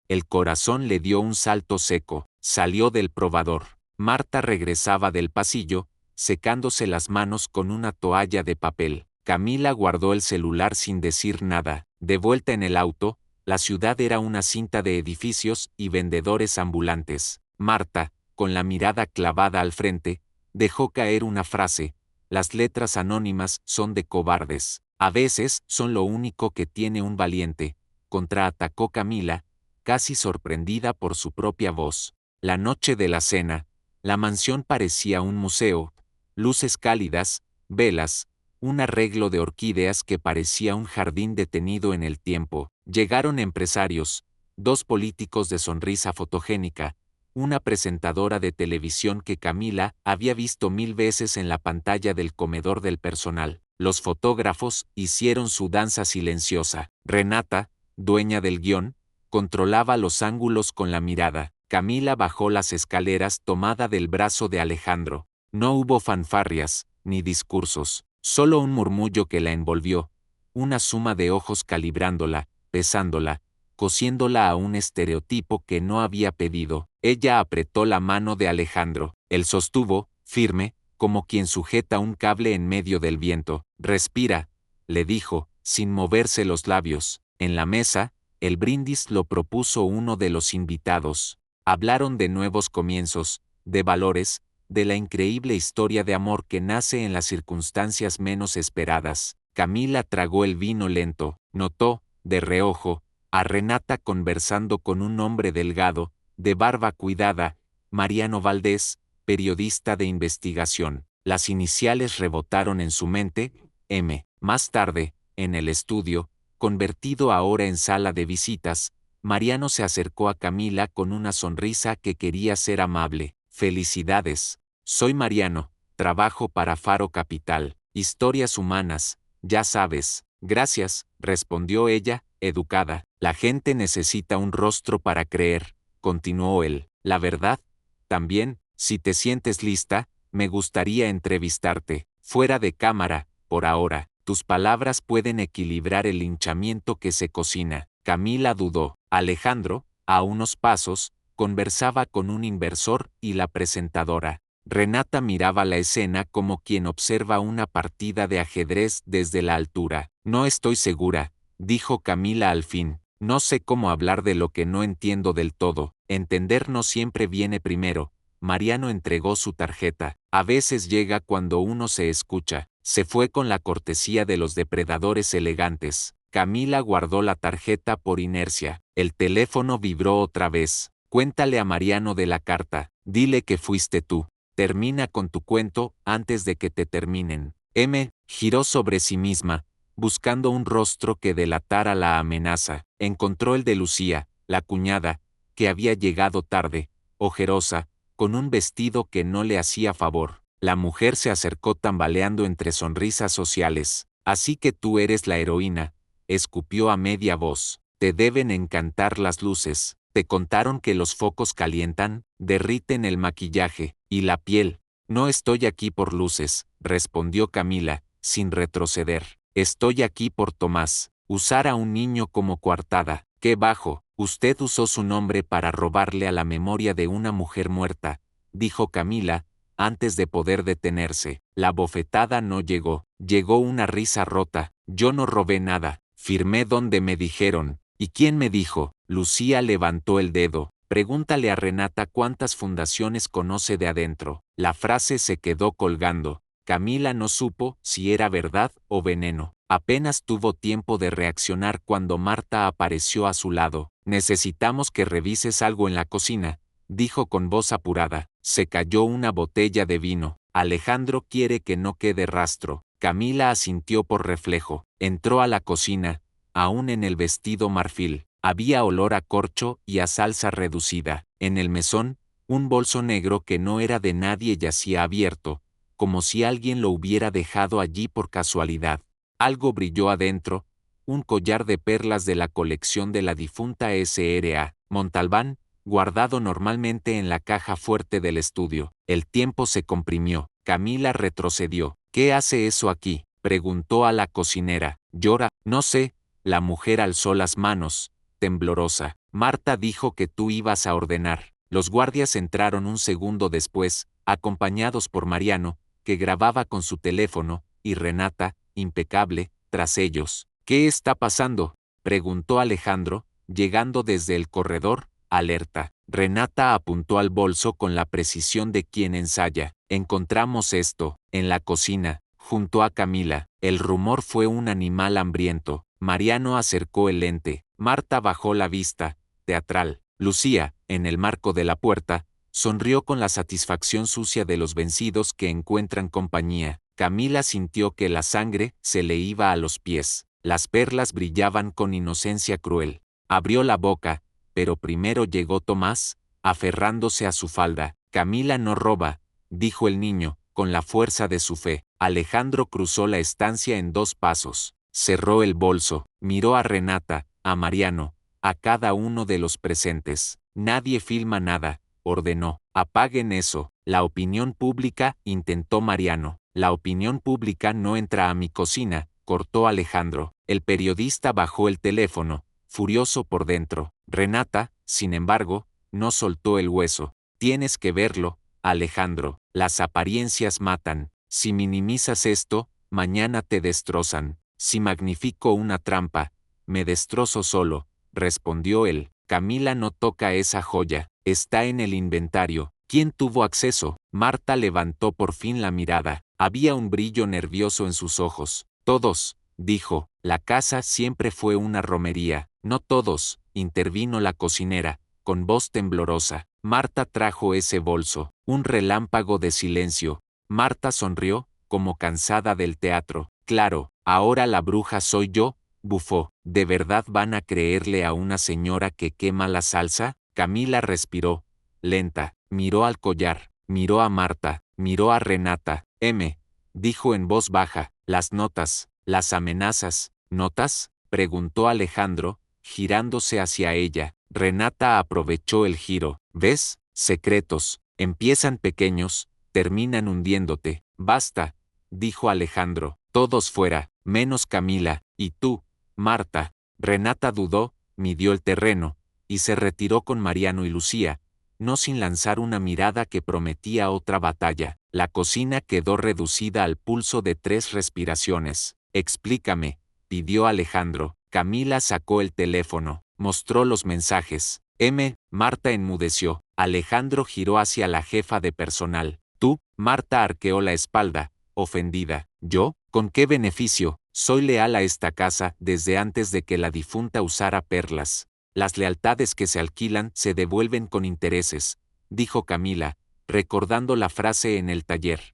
El corazón le dio un salto seco. Salió del probador. Marta regresaba del pasillo, secándose las manos con una toalla de papel. Camila guardó el celular sin decir nada. De vuelta en el auto, la ciudad era una cinta de edificios y vendedores ambulantes. Marta, con la mirada clavada al frente, dejó caer una frase: las letras anónimas son de cobardes. A veces son lo único que tiene un valiente, contraatacó Camila, casi sorprendida por su propia voz. La noche de la cena, la mansión parecía un museo, luces cálidas, velas, un arreglo de orquídeas que parecía un jardín detenido en el tiempo. Llegaron empresarios, 2 políticos de sonrisa fotogénica, una presentadora de televisión que Camila había visto 1000 veces en la pantalla del comedor del personal. Los fotógrafos hicieron su danza silenciosa. Renata, dueña del guión, controlaba los ángulos con la mirada. Camila bajó las escaleras tomada del brazo de Alejandro. No hubo fanfarrias, ni discursos, solo un murmullo que la envolvió, una suma de ojos calibrándola, pesándola, cosiéndola a un estereotipo que no había pedido. Ella apretó la mano de Alejandro. Él sostuvo, firme, como quien sujeta un cable en medio del viento. Respira, le dijo, sin moverse los labios. En la mesa, el brindis lo propuso uno de los invitados. Hablaron de nuevos comienzos, de valores, de la increíble historia de amor que nace en las circunstancias menos esperadas. Camila tragó el vino lento. Notó, de reojo, a Renata conversando con un hombre delgado, de barba cuidada, Mariano Valdés, periodista de investigación. Las iniciales rebotaron en su mente, M. Más tarde, en el estudio, convertido ahora en sala de visitas, Mariano se acercó a Camila con una sonrisa que quería ser amable. Felicidades. Soy Mariano, trabajo para Faro Capital. Historias humanas, ya sabes. Gracias, respondió ella, educada. La gente necesita un rostro para creer, continuó él. La verdad, también, si te sientes lista, me gustaría entrevistarte. Fuera de cámara, por ahora, tus palabras pueden equilibrar el linchamiento que se cocina. Camila dudó. Alejandro, a unos pasos, conversaba con un inversor y la presentadora. Renata miraba la escena como quien observa una partida de ajedrez desde la altura. No estoy segura, dijo Camila al fin. No sé cómo hablar de lo que no entiendo del todo. Entender no siempre viene primero. Mariano entregó su tarjeta. A veces llega cuando uno se escucha. Se fue con la cortesía de los depredadores elegantes. Camila guardó la tarjeta por inercia. El teléfono vibró otra vez. Cuéntale a Mariano de la carta. Dile que fuiste tú. Termina con tu cuento antes de que te terminen. Giró sobre sí misma, buscando un rostro que delatara la amenaza. Encontró el de Lucía, la cuñada, que había llegado tarde, ojerosa, con un vestido que no le hacía favor. La mujer se acercó tambaleando entre sonrisas sociales. Así que tú eres la heroína, escupió a media voz. Te deben encantar las luces. ¿Te contaron que los focos calientan, derriten el maquillaje y la piel? No estoy aquí por luces, respondió Camila, sin retroceder. Estoy aquí por Tomás. Usar a un niño como coartada. ¡Qué bajo! Usted usó su nombre para robarle a la memoria de una mujer muerta, dijo Camila, antes de poder detenerse. La bofetada no llegó. Llegó una risa rota. Yo no robé nada. Firmé donde me dijeron. ¿Y quién me dijo? Lucía levantó el dedo. Pregúntale a Renata cuántas fundaciones conoce de adentro. La frase se quedó colgando. Camila no supo si era verdad o veneno. Apenas tuvo tiempo de reaccionar cuando Marta apareció a su lado. Necesitamos que revises algo en la cocina, dijo con voz apurada. Se cayó una botella de vino. Alejandro quiere que no quede rastro. Camila asintió por reflejo. Entró a la cocina, aún en el vestido marfil. Había olor a corcho y a salsa reducida. En el mesón, un bolso negro que no era de nadie yacía abierto, como si alguien lo hubiera dejado allí por casualidad. Algo brilló adentro, un collar de perlas de la colección de la difunta S.R.A. Montalbán, guardado normalmente en la caja fuerte del estudio. El tiempo se comprimió. Camila retrocedió. ¿Qué hace eso aquí?, preguntó a la cocinera. Llora. No sé. La mujer alzó las manos, temblorosa. Marta dijo que tú ibas a ordenar. Los guardias entraron un segundo después, acompañados por Mariano, que grababa con su teléfono, y Renata, impecable, tras ellos. ¿Qué está pasando?, preguntó Alejandro, llegando desde el corredor, alerta. Renata apuntó al bolso con la precisión de quien ensaya. Encontramos esto, en la cocina, junto a Camila. El rumor fue un animal hambriento. Mariano acercó el lente. Marta bajó la vista, teatral. Lucía, en el marco de la puerta, sonrió con la satisfacción sucia de los vencidos que encuentran compañía. Camila sintió que la sangre se le iba a los pies. Las perlas brillaban con inocencia cruel. Abrió la boca, pero primero llegó Tomás, aferrándose a su falda. Camila no roba, dijo el niño, con la fuerza de su fe. Alejandro cruzó la estancia en 2 pasos. Cerró el bolso, miró a Renata, a Mariano, a cada uno de los presentes. Nadie filma nada, ordenó. Apaguen eso. La opinión pública, intentó Mariano. La opinión pública no entra a mi cocina, cortó Alejandro. El periodista bajó el teléfono, furioso por dentro. Renata, sin embargo, no soltó el hueso. Tienes que verlo, Alejandro. Las apariencias matan. Si minimizas esto, mañana te destrozan. Si magnifico una trampa, me destrozo solo, respondió él. Camila no toca esa joya. Está en el inventario. ¿Quién tuvo acceso? Marta levantó por fin la mirada. Había un brillo nervioso en sus ojos. Todos, dijo. La casa siempre fue una romería. No todos, intervino la cocinera, con voz temblorosa. Marta trajo ese bolso. Un relámpago de silencio. Marta sonrió, como cansada del teatro. Claro, ahora la bruja soy yo, bufó. ¿De verdad van a creerle a una señora que quema la salsa? Camila respiró, lenta, miró al collar, miró a Marta, miró a Renata. Dijo en voz baja, las notas, las amenazas. ¿Notas?, preguntó Alejandro, girándose hacia ella. Renata aprovechó el giro. ¿Ves? Secretos. Empiezan pequeños, terminan hundiéndote. Basta, dijo Alejandro. Todos fuera, menos Camila, y tú, Marta. Renata dudó, midió el terreno, y se retiró con Mariano y Lucía, no sin lanzar una mirada que prometía otra batalla. La cocina quedó reducida al pulso de 3 respiraciones. Explícame, pidió Alejandro. Camila sacó el teléfono, mostró los mensajes. Marta enmudeció. Alejandro giró hacia la jefa de personal. Tú, Marta arqueó la espalda, ofendida. ¿Yo? ¿Con qué beneficio? Soy leal a esta casa desde antes de que la difunta usara perlas. Las lealtades que se alquilan se devuelven con intereses, dijo Camila, recordando la frase en el taller.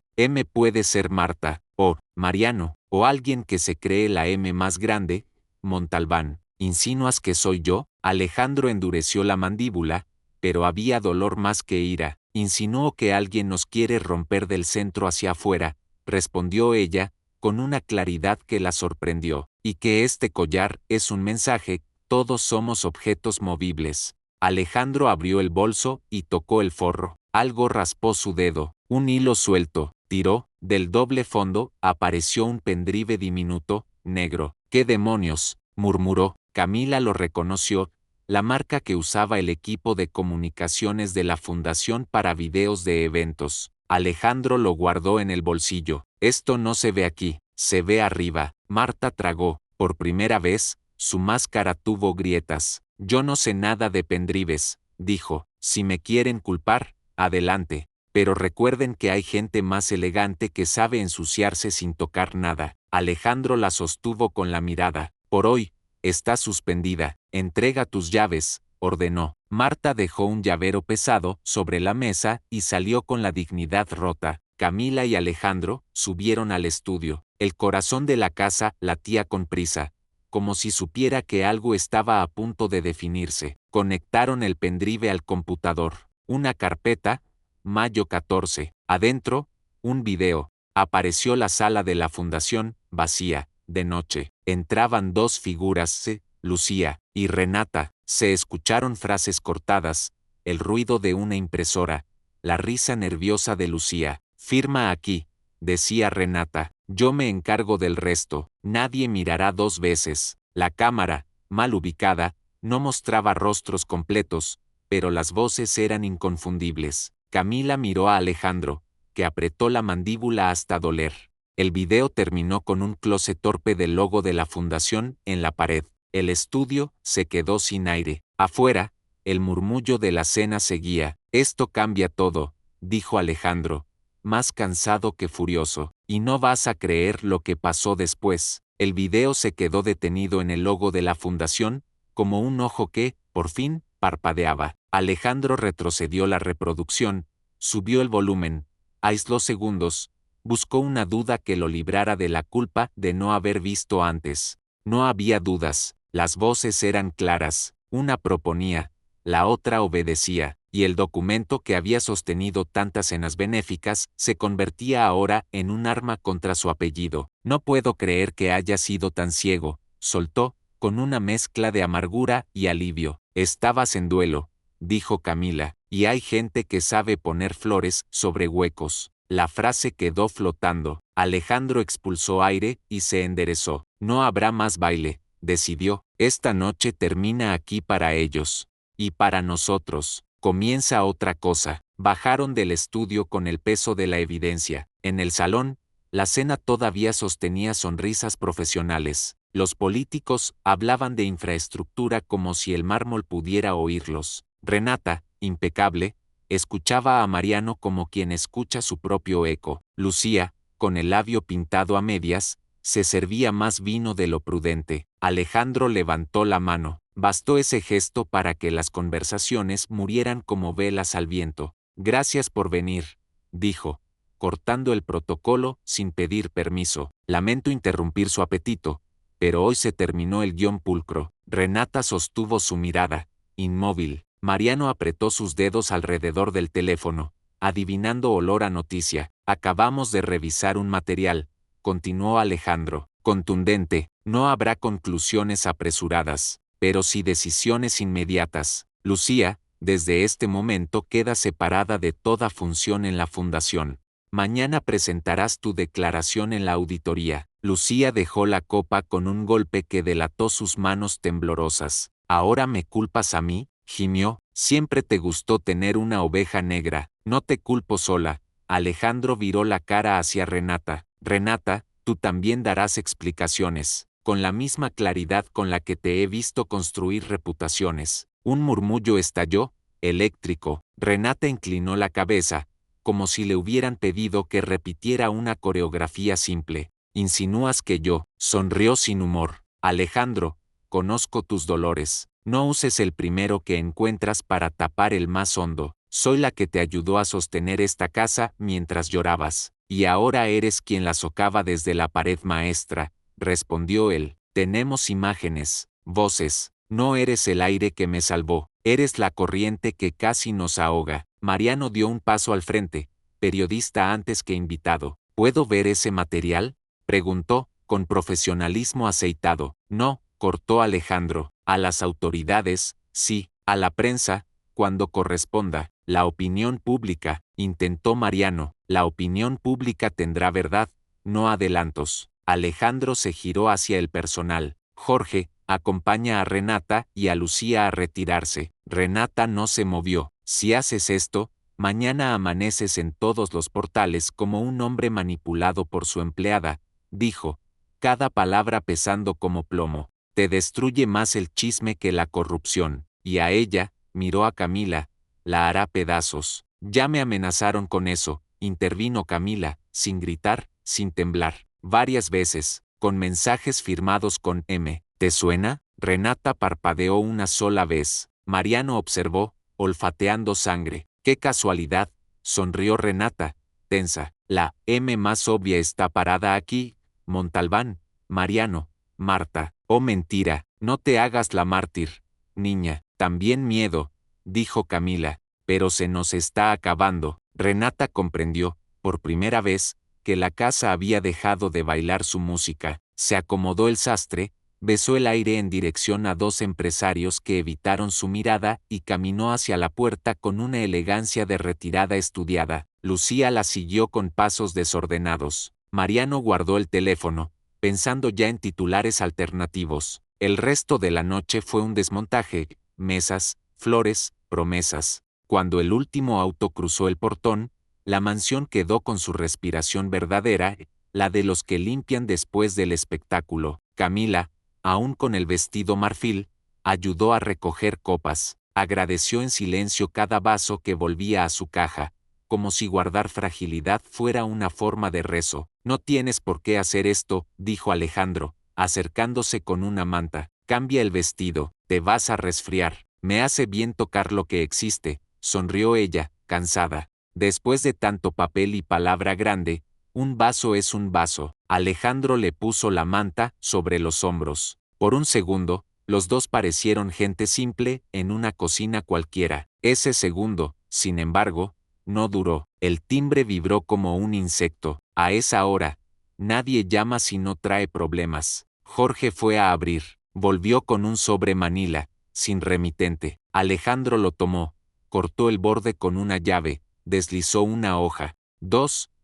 Puede ser Marta, o Mariano, o alguien que se cree la M más grande. Montalbán, ¿insinúas que soy yo? Alejandro endureció la mandíbula, pero había dolor más que ira. Insinuó que alguien nos quiere romper del centro hacia afuera, respondió ella, con una claridad que la sorprendió, y que este collar es un mensaje. Todos somos objetos movibles. Alejandro abrió el bolso y tocó el forro. Algo raspó su dedo. Un hilo suelto. Tiró. Del doble fondo apareció un pendrive diminuto, negro. ¿Qué demonios? Murmuró. Camila lo reconoció. La marca que usaba el equipo de comunicaciones de la Fundación para videos de eventos. Alejandro lo guardó en el bolsillo. Esto no se ve aquí, se ve arriba. Marta tragó. Por primera vez, su máscara tuvo grietas. Yo no sé nada de pendrives, dijo. Si me quieren culpar, adelante. Pero recuerden que hay gente más elegante que sabe ensuciarse sin tocar nada. Alejandro la sostuvo con la mirada. Por hoy, está suspendida. Entrega tus llaves, ordenó. Marta dejó un llavero pesado sobre la mesa y salió con la dignidad rota. Camila y Alejandro subieron al estudio. El corazón de la casa latía con prisa, como si supiera que algo estaba a punto de definirse. Conectaron el pendrive al computador. Una carpeta, mayo 14. Adentro, un video. Apareció la sala de la fundación, vacía, de noche. Entraban 2 figuras, Lucía y Renata. Se escucharon frases cortadas, el ruido de una impresora, la risa nerviosa de Lucía. Firma aquí, decía Renata. Yo me encargo del resto. Nadie mirará 2 veces. La cámara, mal ubicada, no mostraba rostros completos, pero las voces eran inconfundibles. Camila miró a Alejandro, que apretó la mandíbula hasta doler. El video terminó con un close torpe del logo de la fundación en la pared. El estudio se quedó sin aire. Afuera, el murmullo de la cena seguía. Esto cambia todo, dijo Alejandro, más cansado que furioso. Y no vas a creer lo que pasó después. El video se quedó detenido en el logo de la fundación, como un ojo que, por fin, parpadeaba. Alejandro retrocedió la reproducción, subió el volumen, aisló segundos, buscó una duda que lo librara de la culpa de no haber visto antes. No había dudas, las voces eran claras, una proponía, la otra obedecía, y el documento que había sostenido tantas cenas benéficas se convertía ahora en un arma contra su apellido. No puedo creer que haya sido tan ciego, soltó, con una mezcla de amargura y alivio. Estabas en duelo, dijo Camila, y hay gente que sabe poner flores sobre huecos. La frase quedó flotando. Alejandro expulsó aire y se enderezó. No habrá más baile, decidió. Esta noche termina aquí para ellos. Y para nosotros. Comienza otra cosa. Bajaron del estudio con el peso de la evidencia. En el salón, la cena todavía sostenía sonrisas profesionales. Los políticos hablaban de infraestructura como si el mármol pudiera oírlos. Renata, impecable, escuchaba a Mariano como quien escucha su propio eco. Lucía, con el labio pintado a medias, se servía más vino de lo prudente. Alejandro levantó la mano. Bastó ese gesto para que las conversaciones murieran como velas al viento. Gracias por venir, dijo, cortando el protocolo sin pedir permiso. Lamento interrumpir su apetito, pero hoy se terminó el guión pulcro. Renata sostuvo su mirada, inmóvil. Mariano apretó sus dedos alrededor del teléfono, adivinando olor a noticia. Acabamos de revisar un material, continuó Alejandro, contundente. No habrá conclusiones apresuradas, pero sí decisiones inmediatas. Lucía, desde este momento queda separada de toda función en la fundación. Mañana presentarás tu declaración en la auditoría. Lucía dejó la copa con un golpe que delató sus manos temblorosas. ¿Ahora me culpas a mí?, gimió. Siempre te gustó tener una oveja negra. No te culpo sola. Alejandro viró la cara hacia Renata. Renata, tú también darás explicaciones, con la misma claridad con la que te he visto construir reputaciones. Un murmullo estalló, eléctrico. Renata inclinó la cabeza, como si le hubieran pedido que repitiera una coreografía simple. ¿Insinúas que yo? Sonrió sin humor. Alejandro, conozco tus dolores. No uses el primero que encuentras para tapar el más hondo. Soy la que te ayudó a sostener esta casa mientras llorabas, y ahora eres quien la socava desde la pared maestra, respondió él. Tenemos imágenes, voces. No eres el aire que me salvó, eres la corriente que casi nos ahoga. Mariano dio un paso al frente, periodista antes que invitado. ¿Puedo ver ese material?, preguntó, con profesionalismo aceitado. No, cortó Alejandro. A las autoridades, sí, a la prensa, cuando corresponda. La opinión pública, intentó Mariano. La opinión pública tendrá verdad, no adelantos. Alejandro se giró hacia el personal. Jorge, acompaña a Renata y a Lucía a retirarse. Renata no se movió. Si haces esto, mañana amaneces en todos los portales como un hombre manipulado por su empleada, dijo, cada palabra pesando como plomo. Te destruye más el chisme que la corrupción. Y a ella, miró a Camila, la hará pedazos. Ya me amenazaron con eso, intervino Camila, sin gritar, sin temblar. Varias veces, con mensajes firmados con M. ¿Te suena? Renata parpadeó una sola vez. Mariano observó, olfateando sangre. ¡Qué casualidad!, sonrió Renata, tensa. La M más obvia está parada aquí. Montalbán, Mariano, Marta. Oh, mentira, no te hagas la mártir, niña. También miedo, dijo Camila, pero se nos está acabando. Renata comprendió, por primera vez, que la casa había dejado de bailar su música. Se acomodó el sastre, besó el aire en dirección a dos empresarios que evitaron su mirada y caminó hacia la puerta con una elegancia de retirada estudiada. Lucía la siguió con pasos desordenados. Mariano guardó el teléfono, pensando ya en titulares alternativos. El resto de la noche fue un desmontaje, mesas, flores, promesas. Cuando el último auto cruzó el portón, la mansión quedó con su respiración verdadera, la de los que limpian después del espectáculo. Camila, aún con el vestido marfil, ayudó a recoger copas, agradeció en silencio cada vaso que volvía a su caja, como si guardar fragilidad fuera una forma de rezo. No tienes por qué hacer esto, dijo Alejandro, acercándose con una manta. Cambia el vestido, te vas a resfriar. Me hace bien tocar lo que existe, sonrió ella, cansada. Después de tanto papel y palabra grande, un vaso es un vaso. Alejandro le puso la manta sobre los hombros. Por un segundo, los dos parecieron gente simple en una cocina cualquiera. Ese segundo, sin embargo, no duró. El timbre vibró como un insecto. A esa hora, nadie llama si no trae problemas. Jorge fue a abrir. Volvió con un sobre manila, sin remitente. Alejandro lo tomó, cortó el borde con una llave, deslizó una hoja.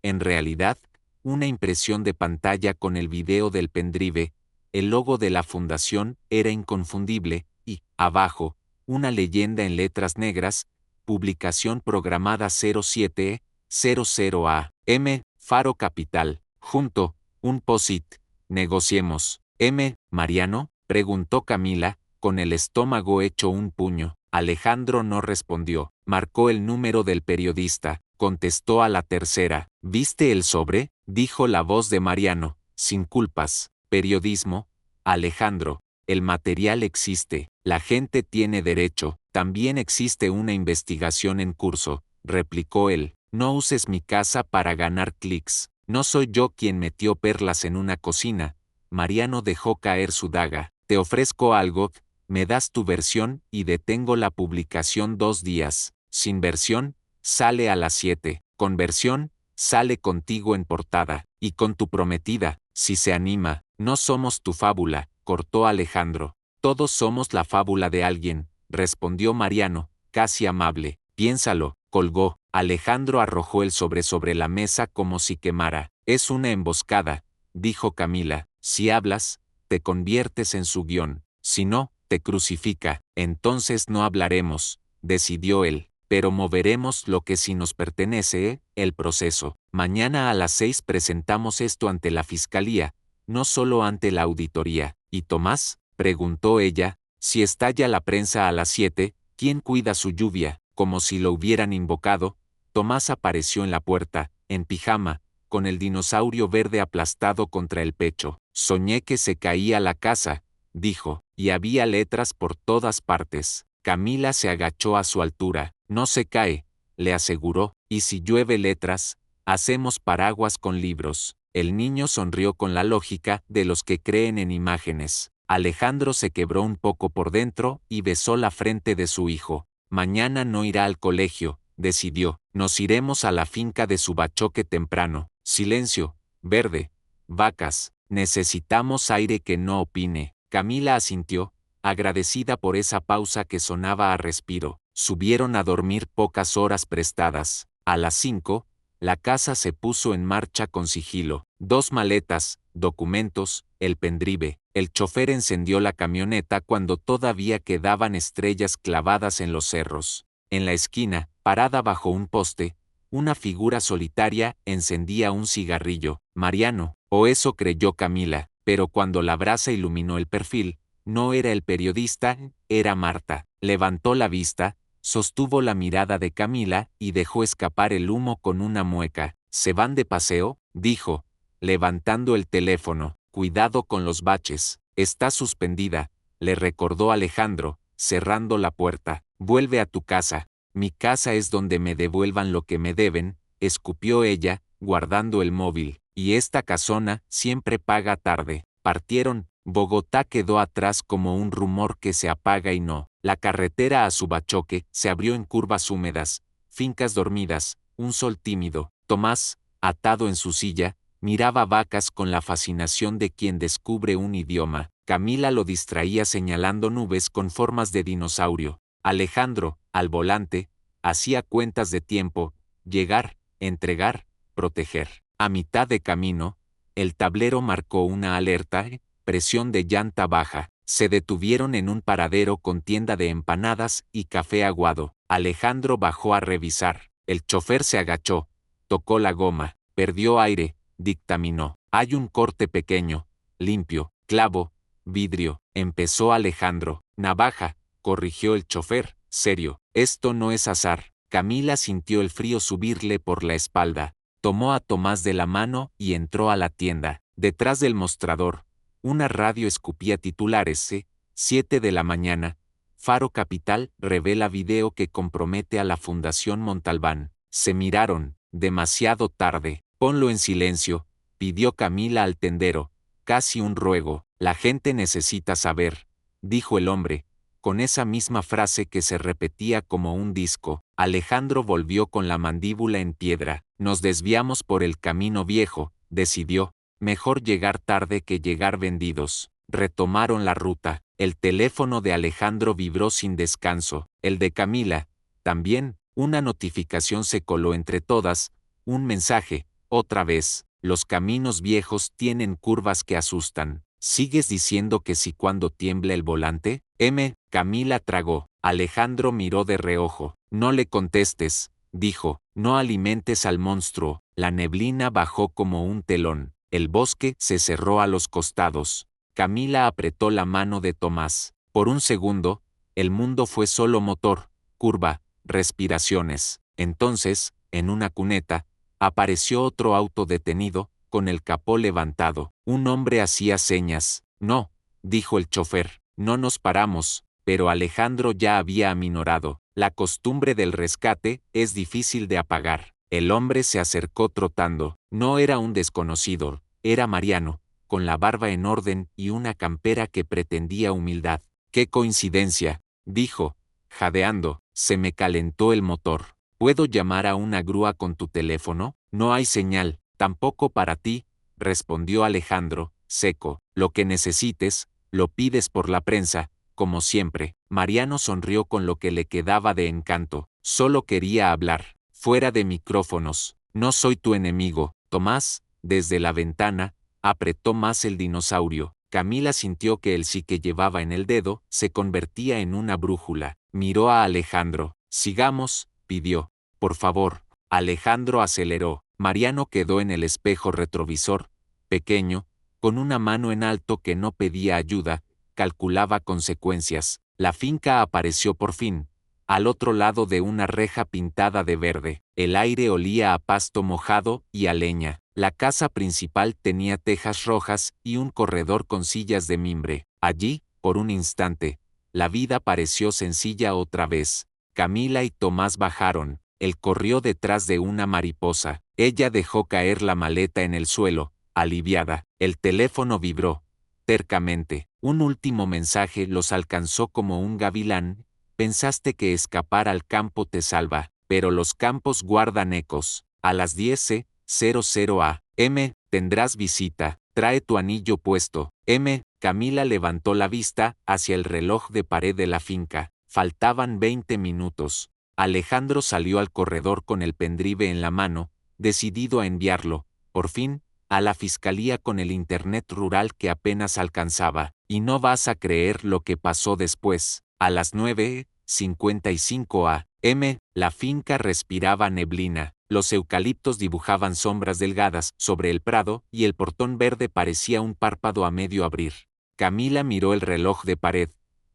En realidad, una impresión de pantalla con el video del pendrive. El logo de la fundación era inconfundible y, abajo, una leyenda en letras negras, publicación programada 0700 AM, Faro Capital. Junto, un post-it. Negociemos. M. Mariano, preguntó Camila, con el estómago hecho un puño. Alejandro no respondió. Marcó el número del periodista. Contestó a la tercera. ¿Viste el sobre?, dijo la voz de Mariano. Sin culpas. Periodismo. Alejandro. El material existe. La gente tiene derecho. También existe una investigación en curso, replicó él. No uses mi casa para ganar clics. No soy yo quien metió perlas en una cocina. Mariano dejó caer su daga. Te ofrezco algo, me das tu versión y detengo la publicación 2 días. Sin versión, sale a las 7. Con versión, sale contigo en portada. Y con tu prometida, si se anima. No somos tu fábula, cortó Alejandro. Todos somos la fábula de alguien, respondió Mariano, casi amable. Piénsalo, Colgó. Alejandro arrojó el sobre la mesa como si quemara. Es una emboscada, dijo Camila. Si hablas, te conviertes en su guión. Si no, te crucifica. Entonces no hablaremos, decidió él. Pero moveremos lo que sí nos pertenece, el proceso. Mañana a las 6 presentamos esto ante la fiscalía, no solo ante la auditoría. ¿Y Tomás?, preguntó ella. Si estalla la prensa a las 7, ¿quién cuida su lluvia? Como si lo hubieran invocado, Tomás apareció en la puerta, en pijama, con el dinosaurio verde aplastado contra el pecho. Soñé que se caía la casa, dijo, y había letras por todas partes. Camila se agachó a su altura. No se cae, le aseguró, y si llueve letras, hacemos paraguas con libros. El niño sonrió con la lógica de los que creen en imágenes. Alejandro se quebró un poco por dentro y besó la frente de su hijo. Mañana no irá al colegio, decidió. Nos iremos a la finca de Subachoque temprano. Silencio, Verde. Vacas. Necesitamos aire que no opine. Camila asintió, agradecida por esa pausa que sonaba a respiro. Subieron a dormir pocas horas prestadas. A las 5, la casa se puso en marcha con sigilo. 2 maletas, documentos, el pendrive. El chofer encendió la camioneta cuando todavía quedaban estrellas clavadas en los cerros. En la esquina, parada bajo un poste, una figura solitaria encendía un cigarrillo. Mariano, o eso creyó Camila, pero cuando la brasa iluminó el perfil, no era el periodista, era Marta. Levantó la vista, sostuvo la mirada de Camila y dejó escapar el humo con una mueca. ¿Se van de paseo?, dijo, levantando el teléfono. Cuidado con los baches. Está suspendida, le recordó Alejandro, cerrando la puerta. Vuelve a tu casa. Mi casa es donde me devuelvan lo que me deben, escupió ella, guardando el móvil. Y esta casona siempre paga tarde. Partieron. Bogotá quedó atrás como un rumor que se apaga y no. La carretera a Subachoque se abrió en curvas húmedas, fincas dormidas, un sol tímido. Tomás, atado en su silla, miraba vacas con la fascinación de quien descubre un idioma. Camila lo distraía señalando nubes con formas de dinosaurio. Alejandro, al volante, hacía cuentas de tiempo, llegar, entregar, proteger. A mitad de camino, el tablero marcó una alerta, presión de llanta baja. Se detuvieron en un paradero con tienda de empanadas y café aguado. Alejandro bajó a revisar. El chofer se agachó, tocó la goma, perdió aire, dictaminó. Hay un corte pequeño, limpio, clavo, vidrio. Empezó Alejandro. Navaja, corrigió el chofer, serio. Esto no es azar. Camila sintió el frío subirle por la espalda. Tomó a Tomás de la mano y entró a la tienda. Detrás del mostrador, una radio escupía titulares. 7 de la mañana. Faro Capital revela video que compromete a la Fundación Montalbán. Se miraron, demasiado tarde. Ponlo en silencio, pidió Camila al tendero, casi un ruego. La gente necesita saber, dijo el hombre, con esa misma frase que se repetía como un disco. Alejandro volvió con la mandíbula en piedra. Nos desviamos por el camino viejo, decidió. Mejor llegar tarde que llegar vendidos. Retomaron la ruta. El teléfono de Alejandro vibró sin descanso. El de Camila, también. Una notificación se coló entre todas. Un mensaje. Otra vez. Los caminos viejos tienen curvas que asustan. ¿Sigues diciendo que sí cuando tiembla el volante? Camila tragó. Alejandro miró de reojo. No le contestes, dijo. No alimentes al monstruo. La neblina bajó como un telón. El bosque se cerró a los costados. Camila apretó la mano de Tomás. Por un segundo, el mundo fue solo motor, curva, respiraciones. Entonces, en una cuneta, apareció otro auto detenido, con el capó levantado. Un hombre hacía señas. No, dijo el chofer, no nos paramos, pero Alejandro ya había aminorado. La costumbre del rescate es difícil de apagar. El hombre se acercó trotando. No era un desconocido, era Mariano, con la barba en orden y una campera que pretendía humildad. ¡Qué coincidencia!, dijo, jadeando. Se me calentó el motor. ¿Puedo llamar a una grúa con tu teléfono? No hay señal. Tampoco para ti, respondió Alejandro, seco. Lo que necesites, lo pides por la prensa, como siempre. Mariano sonrió con lo que le quedaba de encanto. Solo quería hablar. Fuera de micrófonos. No soy tu enemigo, Tomás. Desde la ventana, apretó más el dinosaurio. Camila sintió que el sí que llevaba en el dedo se convertía en una brújula. Miró a Alejandro. Sigamos, pidió. Por favor. Alejandro aceleró. Mariano quedó en el espejo retrovisor, pequeño, con una mano en alto que no pedía ayuda, calculaba consecuencias. La finca apareció por fin, al otro lado de una reja pintada de verde. El aire olía a pasto mojado y a leña. La casa principal tenía tejas rojas y un corredor con sillas de mimbre. Allí, por un instante, la vida pareció sencilla otra vez. Camila y Tomás bajaron. Él corrió detrás de una mariposa. Ella dejó caer la maleta en el suelo, aliviada. El teléfono vibró. Tercamente, un último mensaje los alcanzó como un gavilán. Pensaste que escapar al campo te salva, pero los campos guardan ecos. A las 10:00 a.m. tendrás visita. Trae tu anillo puesto. M. Camila levantó la vista hacia el reloj de pared de la finca. Faltaban 20 minutos. Alejandro salió al corredor con el pendrive en la mano, decidido a enviarlo, por fin, a la fiscalía con el internet rural que apenas alcanzaba. Y no vas a creer lo que pasó después. A las 9:55 a.m., la finca respiraba neblina. Los eucaliptos dibujaban sombras delgadas sobre el prado y el portón verde parecía un párpado a medio abrir. Camila miró el reloj de pared,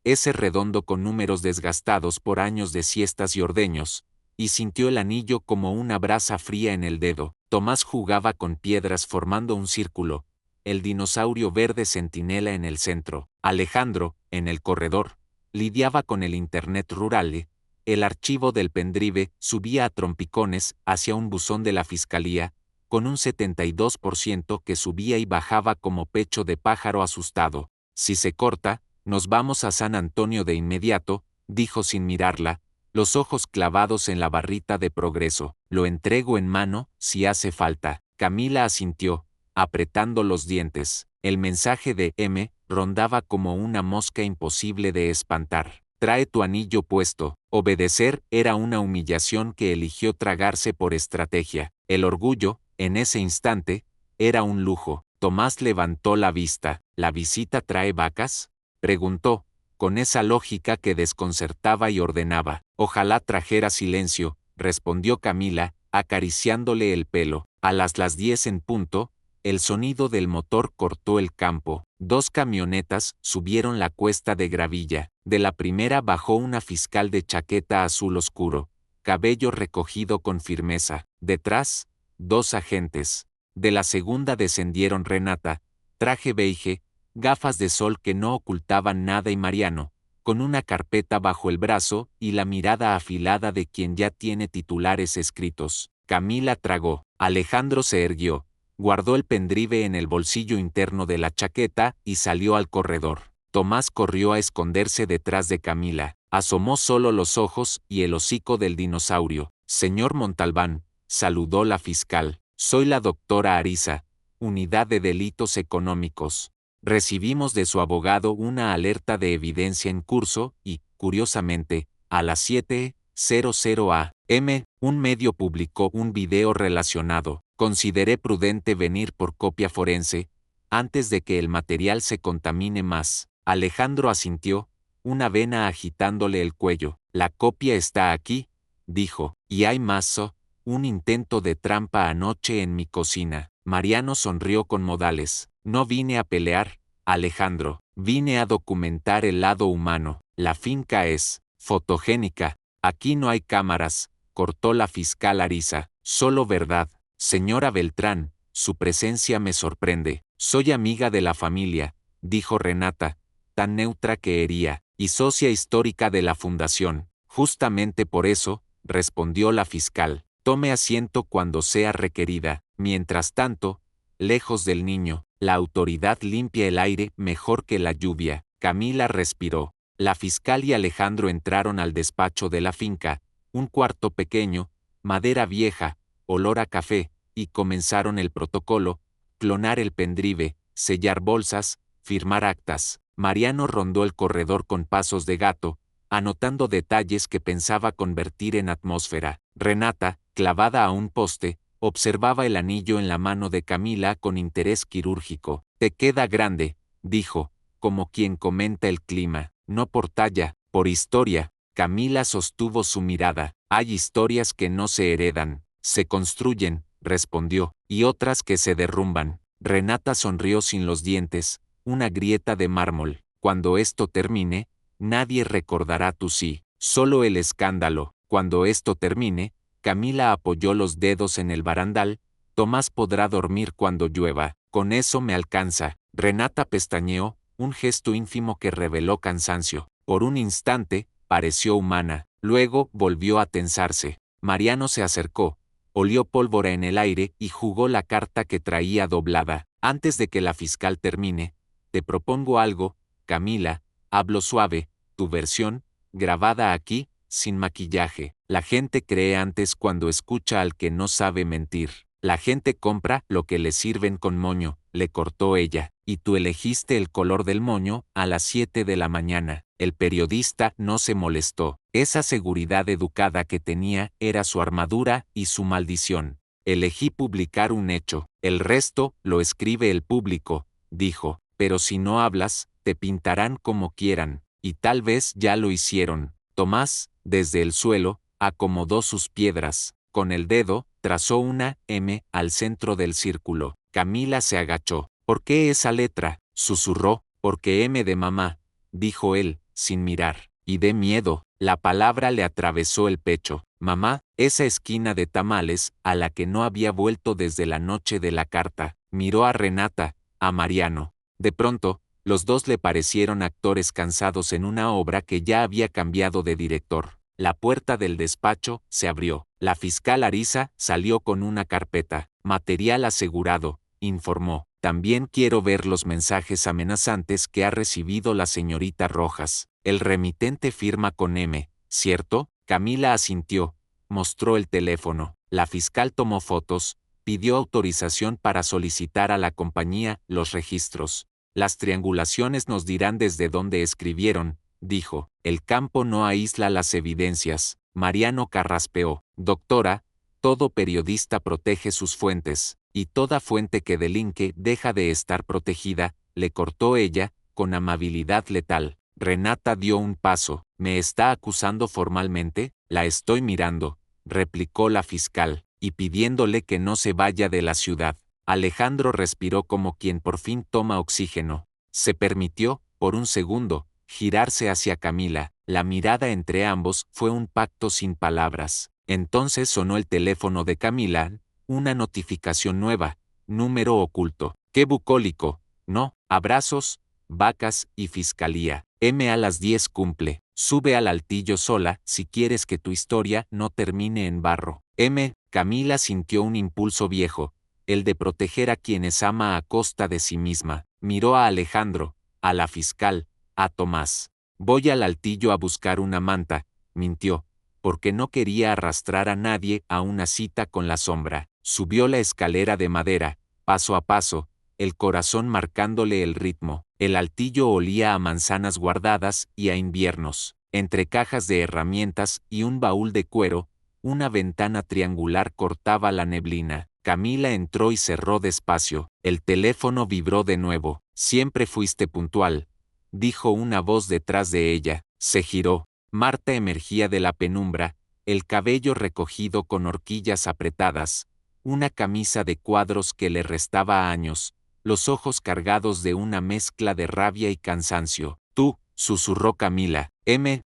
ese redondo con números desgastados por años de siestas y ordeños, y sintió el anillo como una brasa fría en el dedo. Tomás jugaba con piedras formando un círculo, el dinosaurio verde centinela en el centro. Alejandro, en el corredor, lidiaba con el internet rural. El archivo del pendrive subía a trompicones hacia un buzón de la fiscalía, con un 72% que subía y bajaba como pecho de pájaro asustado. Si se corta, nos vamos a San Antonio de inmediato, dijo sin mirarla, los ojos clavados en la barrita de progreso. Lo entrego en mano, si hace falta. Camila asintió, apretando los dientes. El mensaje de M rondaba como una mosca imposible de espantar. Trae tu anillo puesto. Obedecer era una humillación que eligió tragarse por estrategia. El orgullo, en ese instante, era un lujo. Tomás levantó la vista. ¿La visita trae vacas?, preguntó, con esa lógica que desconcertaba y ordenaba. Ojalá trajera silencio, respondió Camila, acariciándole el pelo. A las 10 en punto, el sonido del motor cortó el campo. 2 camionetas subieron la cuesta de gravilla. De la primera bajó una fiscal de chaqueta azul oscuro, cabello recogido con firmeza. Detrás, 2 agentes. De la segunda descendieron Renata, traje beige, gafas de sol que no ocultaban nada, y Mariano, con una carpeta bajo el brazo y la mirada afilada de quien ya tiene titulares escritos. Camila tragó. Alejandro se erguió, guardó el pendrive en el bolsillo interno de la chaqueta y salió al corredor. Tomás corrió a esconderse detrás de Camila. Asomó solo los ojos y el hocico del dinosaurio. Señor Montalbán, saludó la fiscal. Soy la doctora Ariza, Unidad de Delitos Económicos. Recibimos de su abogado una alerta de evidencia en curso y, curiosamente, a las 7:00 a.m., un medio publicó un video relacionado. Consideré prudente venir por copia forense, antes de que el material se contamine más. Alejandro asintió, una vena agitándole el cuello. La copia está aquí, dijo, y hay más. Un intento de trampa anoche en mi cocina. Mariano sonrió con modales. No vine a pelear, Alejandro, vine a documentar el lado humano. La finca es fotogénica. Aquí no hay cámaras, cortó la fiscal Ariza. Solo verdad. Señora Beltrán, su presencia me sorprende. Soy amiga de la familia, dijo Renata, tan neutra que hería, y socia histórica de la fundación. Justamente por eso, respondió la fiscal. Tome asiento cuando sea requerida. Mientras tanto, lejos del niño, la autoridad limpia el aire mejor que la lluvia. Camila respiró. La fiscal y Alejandro entraron al despacho de la finca, un cuarto pequeño, madera vieja, olor a café, y comenzaron el protocolo: clonar el pendrive, sellar bolsas, firmar actas. Mariano rondó el corredor con pasos de gato, anotando detalles que pensaba convertir en atmósfera. Renata, clavada a un poste, observaba el anillo en la mano de Camila con interés quirúrgico. «Te queda grande», dijo, como quien comenta el clima. «No por talla, por historia». Camila sostuvo su mirada. «Hay historias que no se heredan, se construyen», respondió, «y otras que se derrumban». Renata sonrió sin los dientes, una grieta de mármol. «Cuando esto termine, nadie recordará tu sí, solo el escándalo. Cuando esto termine», Camila apoyó los dedos en el barandal, «Tomás podrá dormir cuando llueva, con eso me alcanza». Renata pestañeó, un gesto ínfimo que reveló cansancio. Por un instante, pareció humana, luego volvió a tensarse. Mariano se acercó, olió pólvora en el aire y jugó la carta que traía doblada. «Antes de que la fiscal termine, te propongo algo, Camila», habló suave, «tu versión, grabada aquí, sin maquillaje. La gente cree antes cuando escucha al que no sabe mentir. La gente compra lo que le sirven con moño», le cortó ella, «y tú elegiste el color del moño a las 7 de la mañana». El periodista no se molestó. Esa seguridad educada que tenía era su armadura y su maldición. «Elegí publicar un hecho. El resto lo escribe el público», dijo, «pero si no hablas, te pintarán como quieran». Y tal vez ya lo hicieron. Tomás, desde el suelo, acomodó sus piedras. Con el dedo, trazó una M al centro del círculo. Camila se agachó. «¿Por qué esa letra?», susurró. «Porque M de mamá», dijo él, sin mirar. Y de miedo, la palabra le atravesó el pecho. «Mamá», esa esquina de tamales, a la que no había vuelto desde la noche de la carta. Miró a Renata, a Mariano. De pronto, los dos le parecieron actores cansados en una obra que ya había cambiado de director. La puerta del despacho se abrió. La fiscal Arisa salió con una carpeta. «Material asegurado», informó. «También quiero ver los mensajes amenazantes que ha recibido la señorita Rojas. El remitente firma con M, ¿cierto?». Camila asintió. Mostró el teléfono. La fiscal tomó fotos, pidió autorización para solicitar a la compañía los registros. «Las triangulaciones nos dirán desde dónde escribieron», dijo. «El campo no aísla las evidencias». Mariano carraspeó. «Doctora, todo periodista protege sus fuentes, y toda fuente que delinque deja de estar protegida», le cortó ella, con amabilidad letal. Renata dio un paso. «¿Me está acusando formalmente?». «La estoy mirando», replicó la fiscal, «y pidiéndole que no se vaya de la ciudad». Alejandro respiró como quien por fin toma oxígeno. Se permitió, por un segundo, girarse hacia Camila. La mirada entre ambos fue un pacto sin palabras. Entonces sonó el teléfono de Camila, una notificación nueva, número oculto. «Qué bucólico». «No, abrazos, vacas y fiscalía. M a las 10 cumple. Sube al altillo sola si quieres que tu historia no termine en barro». M. Camila sintió un impulso viejo, el de proteger a quienes ama a costa de sí misma. Miró a Alejandro, a la fiscal, a Tomás. «Voy al altillo a buscar una manta», mintió, porque no quería arrastrar a nadie a una cita con la sombra. Subió la escalera de madera, paso a paso, el corazón marcándole el ritmo. El altillo olía a manzanas guardadas y a inviernos. Entre cajas de herramientas y un baúl de cuero, una ventana triangular cortaba la neblina. Camila entró y cerró despacio. El teléfono vibró de nuevo. «Siempre fuiste puntual», dijo una voz detrás de ella. Se giró. Marta emergía de la penumbra, el cabello recogido con horquillas apretadas, una camisa de cuadros que le restaba años, los ojos cargados de una mezcla de rabia y cansancio. «Tú», susurró Camila.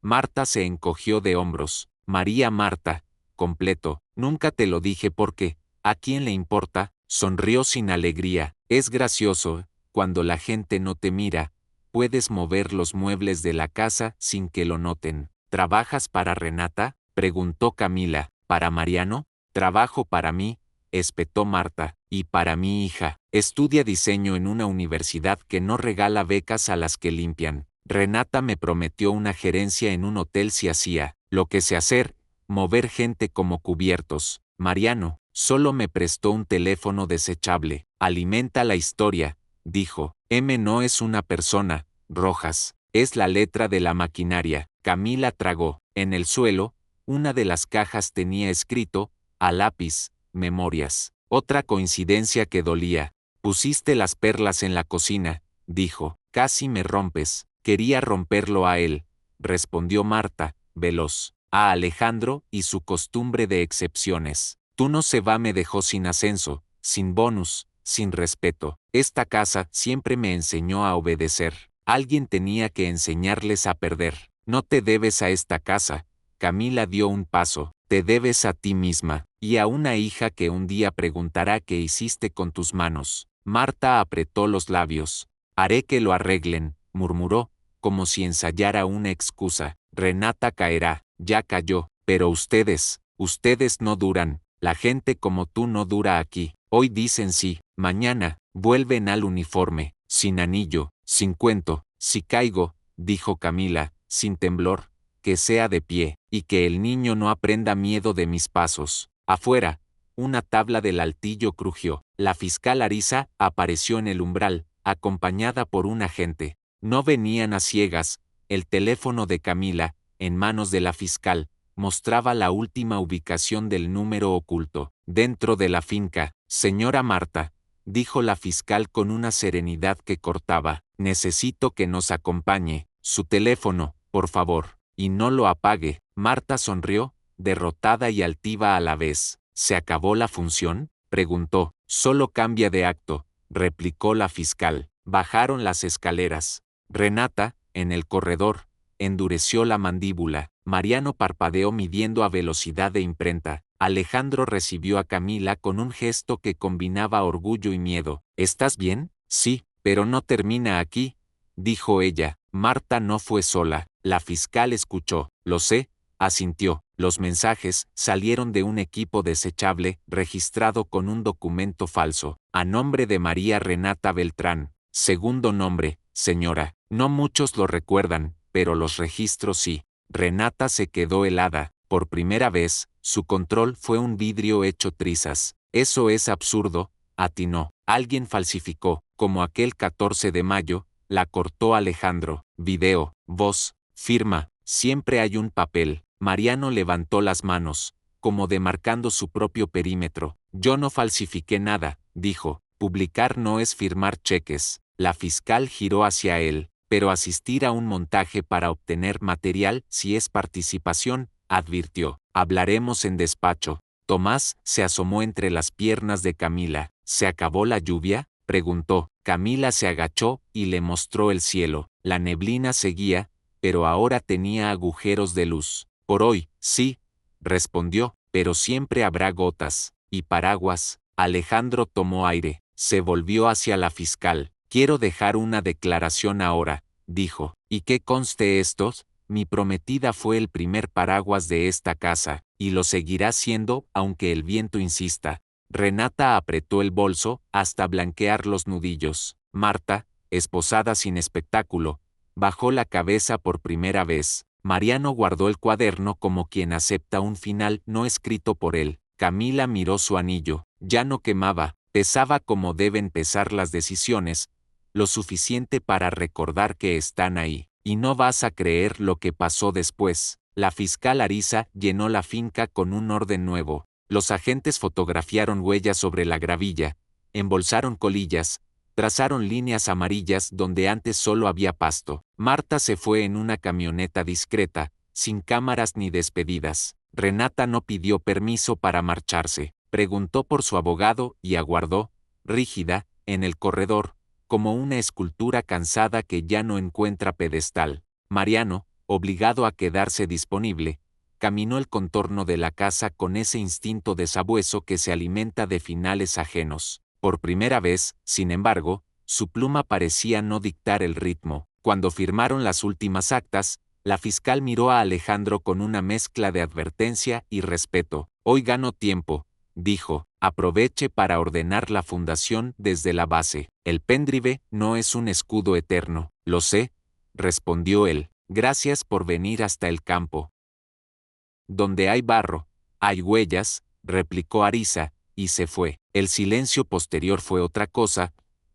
Marta se encogió de hombros. «María Marta», completo. «Nunca te lo dije porque, ¿a quién le importa?». Sonrió sin alegría. «Es gracioso, cuando la gente no te mira, puedes mover los muebles de la casa sin que lo noten». «¿Trabajas para Renata?», preguntó Camila. «¿Para Mariano?». «Trabajo para mí», espetó Marta, «y para mi hija. Estudia diseño en una universidad que no regala becas a las que limpian. Renata me prometió una gerencia en un hotel si hacía lo que sé hacer, mover gente como cubiertos. Mariano solo me prestó un teléfono desechable. Alimenta la historia», dijo. M no es una persona, Rojas. Es la letra de la maquinaria. Camila tragó. En el suelo, una de las cajas tenía escrito, a lápiz, memorias. Otra coincidencia que dolía. Pusiste las perlas en la cocina, dijo. Casi me rompes. Quería romperlo a él, respondió Marta, veloz. A Alejandro y su costumbre de excepciones. Tú no se va, me dejó sin ascenso, sin bonus, sin respeto. Esta casa siempre me enseñó a obedecer. Alguien tenía que enseñarles a perder. No te debes a esta casa. Camila dio un paso. Te debes a ti misma, y a una hija que un día preguntará qué hiciste con tus manos. Marta apretó los labios. Haré que lo arreglen, murmuró, como si ensayara una excusa. Renata caerá. Ya cayó, pero ustedes no duran. La gente como tú no dura aquí. Hoy dicen sí, mañana vuelven al uniforme, sin anillo, sin cuento. Si caigo, dijo Camila, sin temblor, que sea de pie, y que el niño no aprenda miedo de mis pasos. Afuera, una tabla del altillo crujió. La fiscal Arisa apareció en el umbral, acompañada por un agente. No venían a ciegas. El teléfono de Camila, en manos de la fiscal, mostraba la última ubicación del número oculto. Dentro de la finca, señora Marta, dijo la fiscal con una serenidad que cortaba, necesito que nos acompañe. Su teléfono, por favor, y no lo apague. Marta sonrió, derrotada y altiva a la vez. ¿Se acabó la función?, preguntó. Solo cambia de acto, replicó la fiscal. Bajaron las escaleras. Renata, en el corredor, endureció la mandíbula. Mariano parpadeó midiendo a velocidad de imprenta. Alejandro recibió a Camila con un gesto que combinaba orgullo y miedo. ¿Estás bien? Sí, pero no termina aquí, dijo ella. Marta no fue sola. La fiscal escuchó. Lo sé, asintió. Los mensajes salieron de un equipo desechable registrado con un documento falso, a nombre de María Renata Beltrán. Segundo nombre, señora. No muchos lo recuerdan, pero los registros sí. Renata se quedó helada. Por primera vez, su control fue un vidrio hecho trizas. Eso es absurdo, atinó. Alguien falsificó, como aquel 14 de mayo, la cortó Alejandro. Video, voz, firma, siempre hay un papel. Mariano levantó las manos, como demarcando su propio perímetro. Yo no falsifiqué nada, dijo. Publicar no es firmar cheques. La fiscal giró hacia él. Pero asistir a un montaje para obtener material sí es participación, advirtió. Hablaremos en despacho. Tomás se asomó entre las piernas de Camila. ¿Se acabó la lluvia?, preguntó. Camila se agachó y le mostró el cielo. La neblina seguía, pero ahora tenía agujeros de luz. Por hoy, sí, respondió, pero siempre habrá gotas. ¿Y paraguas? Alejandro tomó aire. Se volvió hacia la fiscal. Quiero dejar una declaración ahora, dijo. ¿Y qué conste estos? Mi prometida fue el primer paraguas de esta casa, y lo seguirá siendo, aunque el viento insista. Renata apretó el bolso hasta blanquear los nudillos. Marta, esposada sin espectáculo, bajó la cabeza por primera vez. Mariano guardó el cuaderno como quien acepta un final no escrito por él. Camila miró su anillo. Ya no quemaba, pesaba como deben pesar las decisiones, lo suficiente para recordar que están ahí. Y no vas a creer lo que pasó después. La fiscal Arisa llenó la finca con un orden nuevo. Los agentes fotografiaron huellas sobre la gravilla, embolsaron colillas, trazaron líneas amarillas donde antes solo había pasto. Marta se fue en una camioneta discreta, sin cámaras ni despedidas. Renata no pidió permiso para marcharse. Preguntó por su abogado y aguardó, rígida, en el corredor, como una escultura cansada que ya no encuentra pedestal. Mariano, obligado a quedarse disponible, caminó el contorno de la casa con ese instinto de sabueso que se alimenta de finales ajenos. Por primera vez, sin embargo, su pluma parecía no dictar el ritmo. Cuando firmaron las últimas actas, la fiscal miró a Alejandro con una mezcla de advertencia y respeto. Hoy gano tiempo, dijo. Aproveche para ordenar la fundación desde la base. El pendrive no es un escudo eterno. Lo sé, respondió él. Gracias por venir hasta el campo. Donde hay barro, hay huellas, replicó Arisa, y se fue. El silencio posterior fue otra cosa,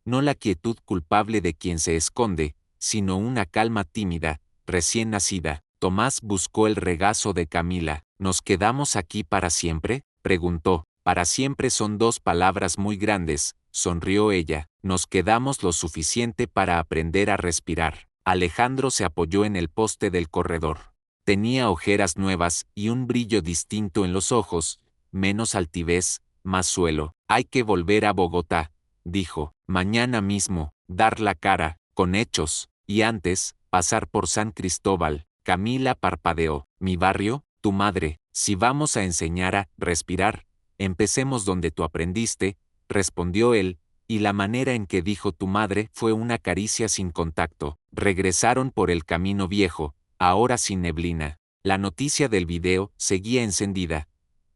no la quietud culpable de quien se esconde, sino una calma tímida, recién nacida. Tomás buscó el regazo de Camila. ¿Nos quedamos aquí para siempre?, preguntó. Para siempre son dos palabras muy grandes, sonrió ella. Nos quedamos lo suficiente para aprender a respirar. Alejandro se apoyó en el poste del corredor. Tenía ojeras nuevas y un brillo distinto en los ojos, menos altivez, más suelo. Hay que volver a Bogotá, dijo. Mañana mismo, dar la cara, con hechos, y antes, pasar por San Cristóbal. Camila parpadeó. ¿Mi barrio? Tu madre. Si vamos a enseñar a respirar, empecemos donde tú aprendiste, respondió él, y la manera en que dijo tu madre fue una caricia sin contacto. Regresaron por el camino viejo, ahora sin neblina. La noticia del video seguía encendida,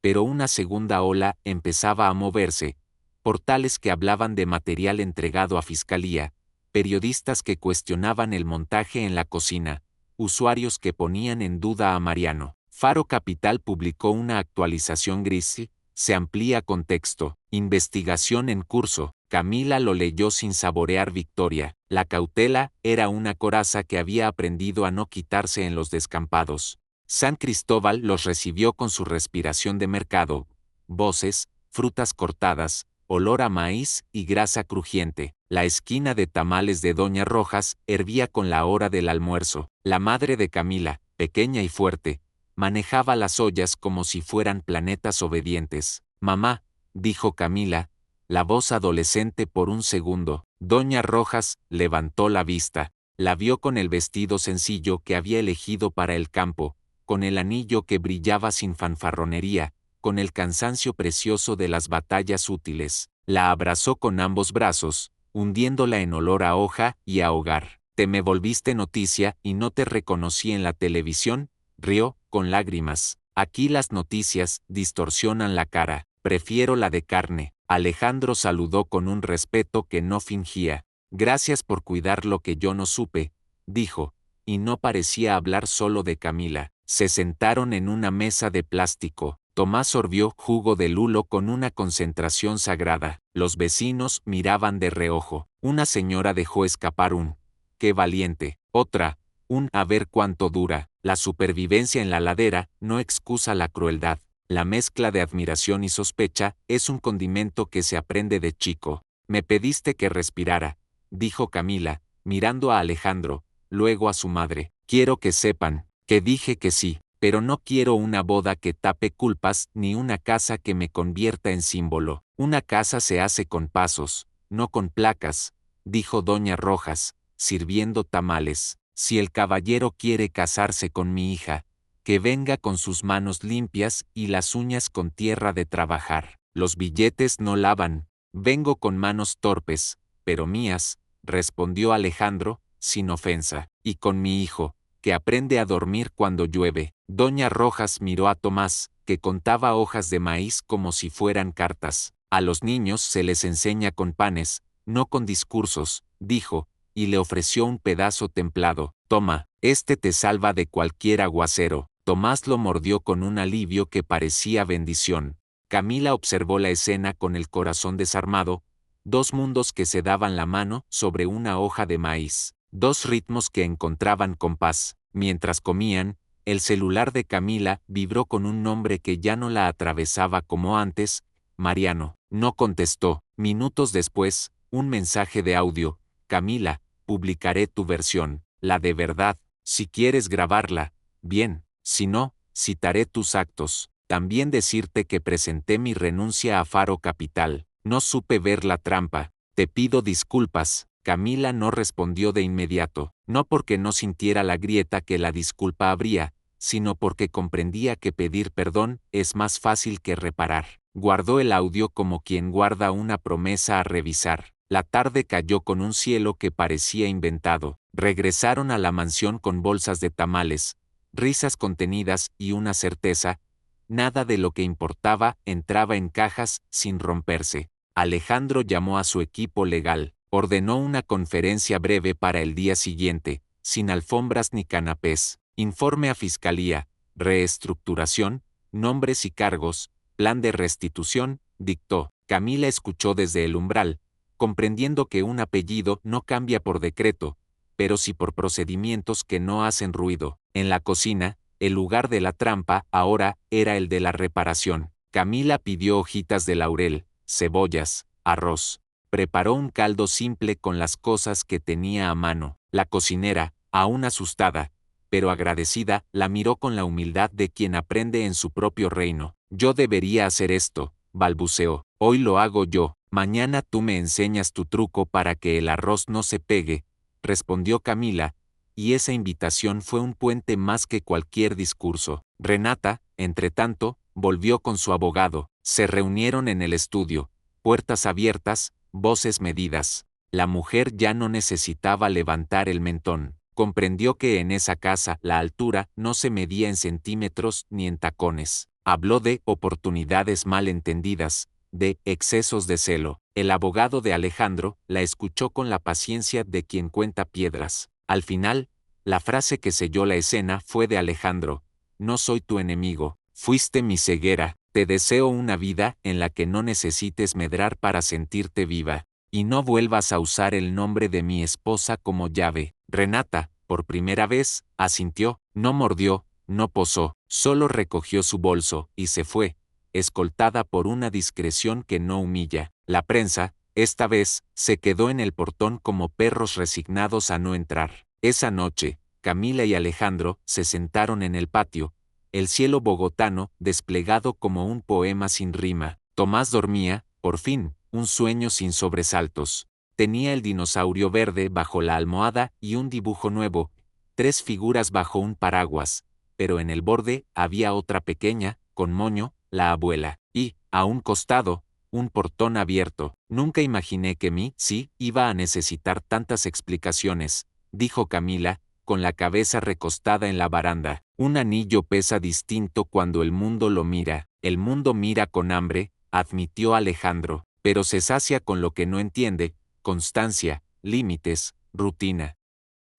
pero una segunda ola empezaba a moverse, portales que hablaban de material entregado a fiscalía, periodistas que cuestionaban el montaje en la cocina, usuarios que ponían en duda a Mariano. Faro Capital publicó una actualización gris. Se amplía contexto. Investigación en curso. Camila lo leyó sin saborear victoria. La cautela era una coraza que había aprendido a no quitarse en los descampados. San Cristóbal los recibió con su respiración de mercado. Voces, frutas cortadas, olor a maíz y grasa crujiente. La esquina de tamales de Doña Rojas hervía con la hora del almuerzo. La madre de Camila, pequeña y fuerte, manejaba las ollas como si fueran planetas obedientes. Mamá, dijo Camila, la voz adolescente por un segundo. Doña Rojas levantó la vista. La vio con el vestido sencillo que había elegido para el campo, con el anillo que brillaba sin fanfarronería, con el cansancio precioso de las batallas útiles. La abrazó con ambos brazos, hundiéndola en olor a hoja y a hogar. Te me volviste noticia y no te reconocí en la televisión, rió, con lágrimas. Aquí las noticias distorsionan la cara. Prefiero la de carne. Alejandro saludó con un respeto que no fingía. Gracias por cuidar lo que yo no supe, dijo, y no parecía hablar solo de Camila. Se sentaron en una mesa de plástico. Tomás sorbió jugo de lulo con una concentración sagrada. Los vecinos miraban de reojo. Una señora dejó escapar un «qué valiente». Otra, un «a ver cuánto dura». La supervivencia en la ladera no excusa la crueldad. La mezcla de admiración y sospecha es un condimento que se aprende de chico. Me pediste que respirara, dijo Camila, mirando a Alejandro, luego a su madre. Quiero que sepan que dije que sí, pero no quiero una boda que tape culpas ni una casa que me convierta en símbolo. Una casa se hace con pasos, no con placas, dijo Doña Rojas, sirviendo tamales. Si el caballero quiere casarse con mi hija, que venga con sus manos limpias y las uñas con tierra de trabajar. Los billetes no lavan. Vengo con manos torpes, pero mías, respondió Alejandro, sin ofensa. Y con mi hijo, que aprende a dormir cuando llueve. Doña Rojas miró a Tomás, que contaba hojas de maíz como si fueran cartas. A los niños se les enseña con panes, no con discursos, dijo, y le ofreció un pedazo templado. Toma, este te salva de cualquier aguacero. Tomás lo mordió con un alivio que parecía bendición. Camila observó la escena con el corazón desarmado, dos mundos que se daban la mano sobre una hoja de maíz, dos ritmos que encontraban compás. Mientras comían, el celular de Camila vibró con un nombre que ya no la atravesaba como antes, Mariano. No contestó. Minutos después, un mensaje de audio. Camila, publicaré tu versión, la de verdad. Si quieres grabarla, bien, si no, citaré tus actos. También decirte que presenté mi renuncia a Faro Capital. No supe ver la trampa. Te pido disculpas. Camila no respondió de inmediato, no porque no sintiera la grieta que la disculpa habría, sino porque comprendía que pedir perdón es más fácil que reparar. Guardó el audio como quien guarda una promesa a revisar. La tarde cayó con un cielo que parecía inventado. Regresaron a la mansión con bolsas de tamales, risas contenidas y una certeza. Nada de lo que importaba entraba en cajas sin romperse. Alejandro llamó a su equipo legal, ordenó una conferencia breve para el día siguiente, sin alfombras ni canapés. Informe a fiscalía, reestructuración, nombres y cargos, plan de restitución, dictó. Camila escuchó desde el umbral, comprendiendo que un apellido no cambia por decreto, pero sí por procedimientos que no hacen ruido. En la cocina, el lugar de la trampa ahora era el de la reparación. Camila pidió hojitas de laurel, cebollas, arroz. Preparó un caldo simple con las cosas que tenía a mano. La cocinera, aún asustada, pero agradecida, la miró con la humildad de quien aprende en su propio reino. Yo debería hacer esto, balbuceó. Hoy lo hago yo, mañana tú me enseñas tu truco para que el arroz no se pegue, respondió Camila, y esa invitación fue un puente más que cualquier discurso. Renata, entretanto, volvió con su abogado. Se reunieron en el estudio, puertas abiertas, voces medidas. La mujer ya no necesitaba levantar el mentón. Comprendió que en esa casa la altura no se medía en centímetros ni en tacones. Habló de oportunidades mal entendidas, de excesos de celo. El abogado de Alejandro la escuchó con la paciencia de quien cuenta piedras. Al final, la frase que selló la escena fue de Alejandro: no soy tu enemigo, fuiste mi ceguera, te deseo una vida en la que no necesites medrar para sentirte viva, y no vuelvas a usar el nombre de mi esposa como llave. Renata, por primera vez, asintió, no mordió, no posó, solo recogió su bolso y se fue, escoltada por una discreción que no humilla. La prensa, esta vez, se quedó en el portón como perros resignados a no entrar. Esa noche, Camila y Alejandro se sentaron en el patio, el cielo bogotano desplegado como un poema sin rima. Tomás dormía, por fin, un sueño sin sobresaltos. Tenía el dinosaurio verde bajo la almohada y un dibujo nuevo, 3 figuras bajo un paraguas, pero en el borde había otra pequeña, con moño, la abuela, y, a un costado, un portón abierto. Nunca imaginé que sí iba a necesitar tantas explicaciones, dijo Camila, con la cabeza recostada en la baranda. Un anillo pesa distinto cuando el mundo lo mira. El mundo mira con hambre, admitió Alejandro, pero se sacia con lo que no entiende: constancia, límites, rutina.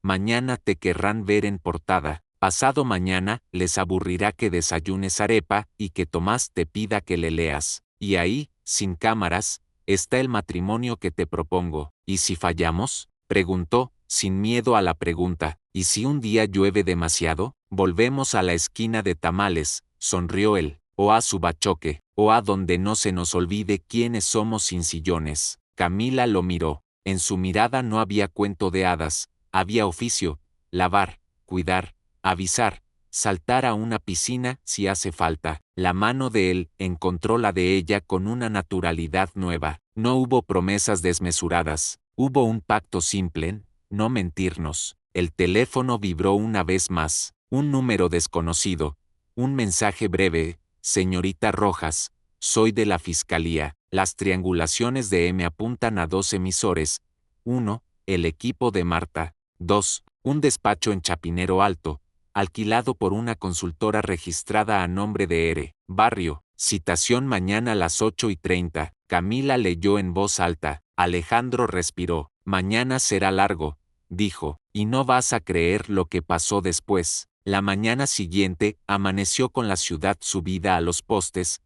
Mañana te querrán ver en portada. Pasado mañana les aburrirá que desayunes arepa y que Tomás te pida que le leas. Y ahí, sin cámaras, está el matrimonio que te propongo. ¿Y si fallamos?, preguntó, sin miedo a la pregunta. ¿Y si un día llueve demasiado? Volvemos a la esquina de tamales, sonrió él, o a Subachoque, o a donde no se nos olvide quiénes somos sin sillones. Camila lo miró. En su mirada no había cuento de hadas, había oficio: lavar, cuidar, avisar, saltar a una piscina si hace falta. La mano de él encontró la de ella con una naturalidad nueva. No hubo promesas desmesuradas, hubo un pacto simple: no mentirnos. El teléfono vibró una vez más. Un número desconocido. Un mensaje breve: señorita Rojas, soy de la fiscalía. Las triangulaciones de M apuntan a 2 emisores. 1. El equipo de Marta. 2. Un despacho en Chapinero Alto, alquilado por una consultora registrada a nombre de R. Barrio. Citación mañana a las 8:30. Camila leyó en voz alta. Alejandro respiró. Mañana será largo, dijo, y no vas a creer lo que pasó después. La mañana siguiente amaneció con la ciudad subida a los postes,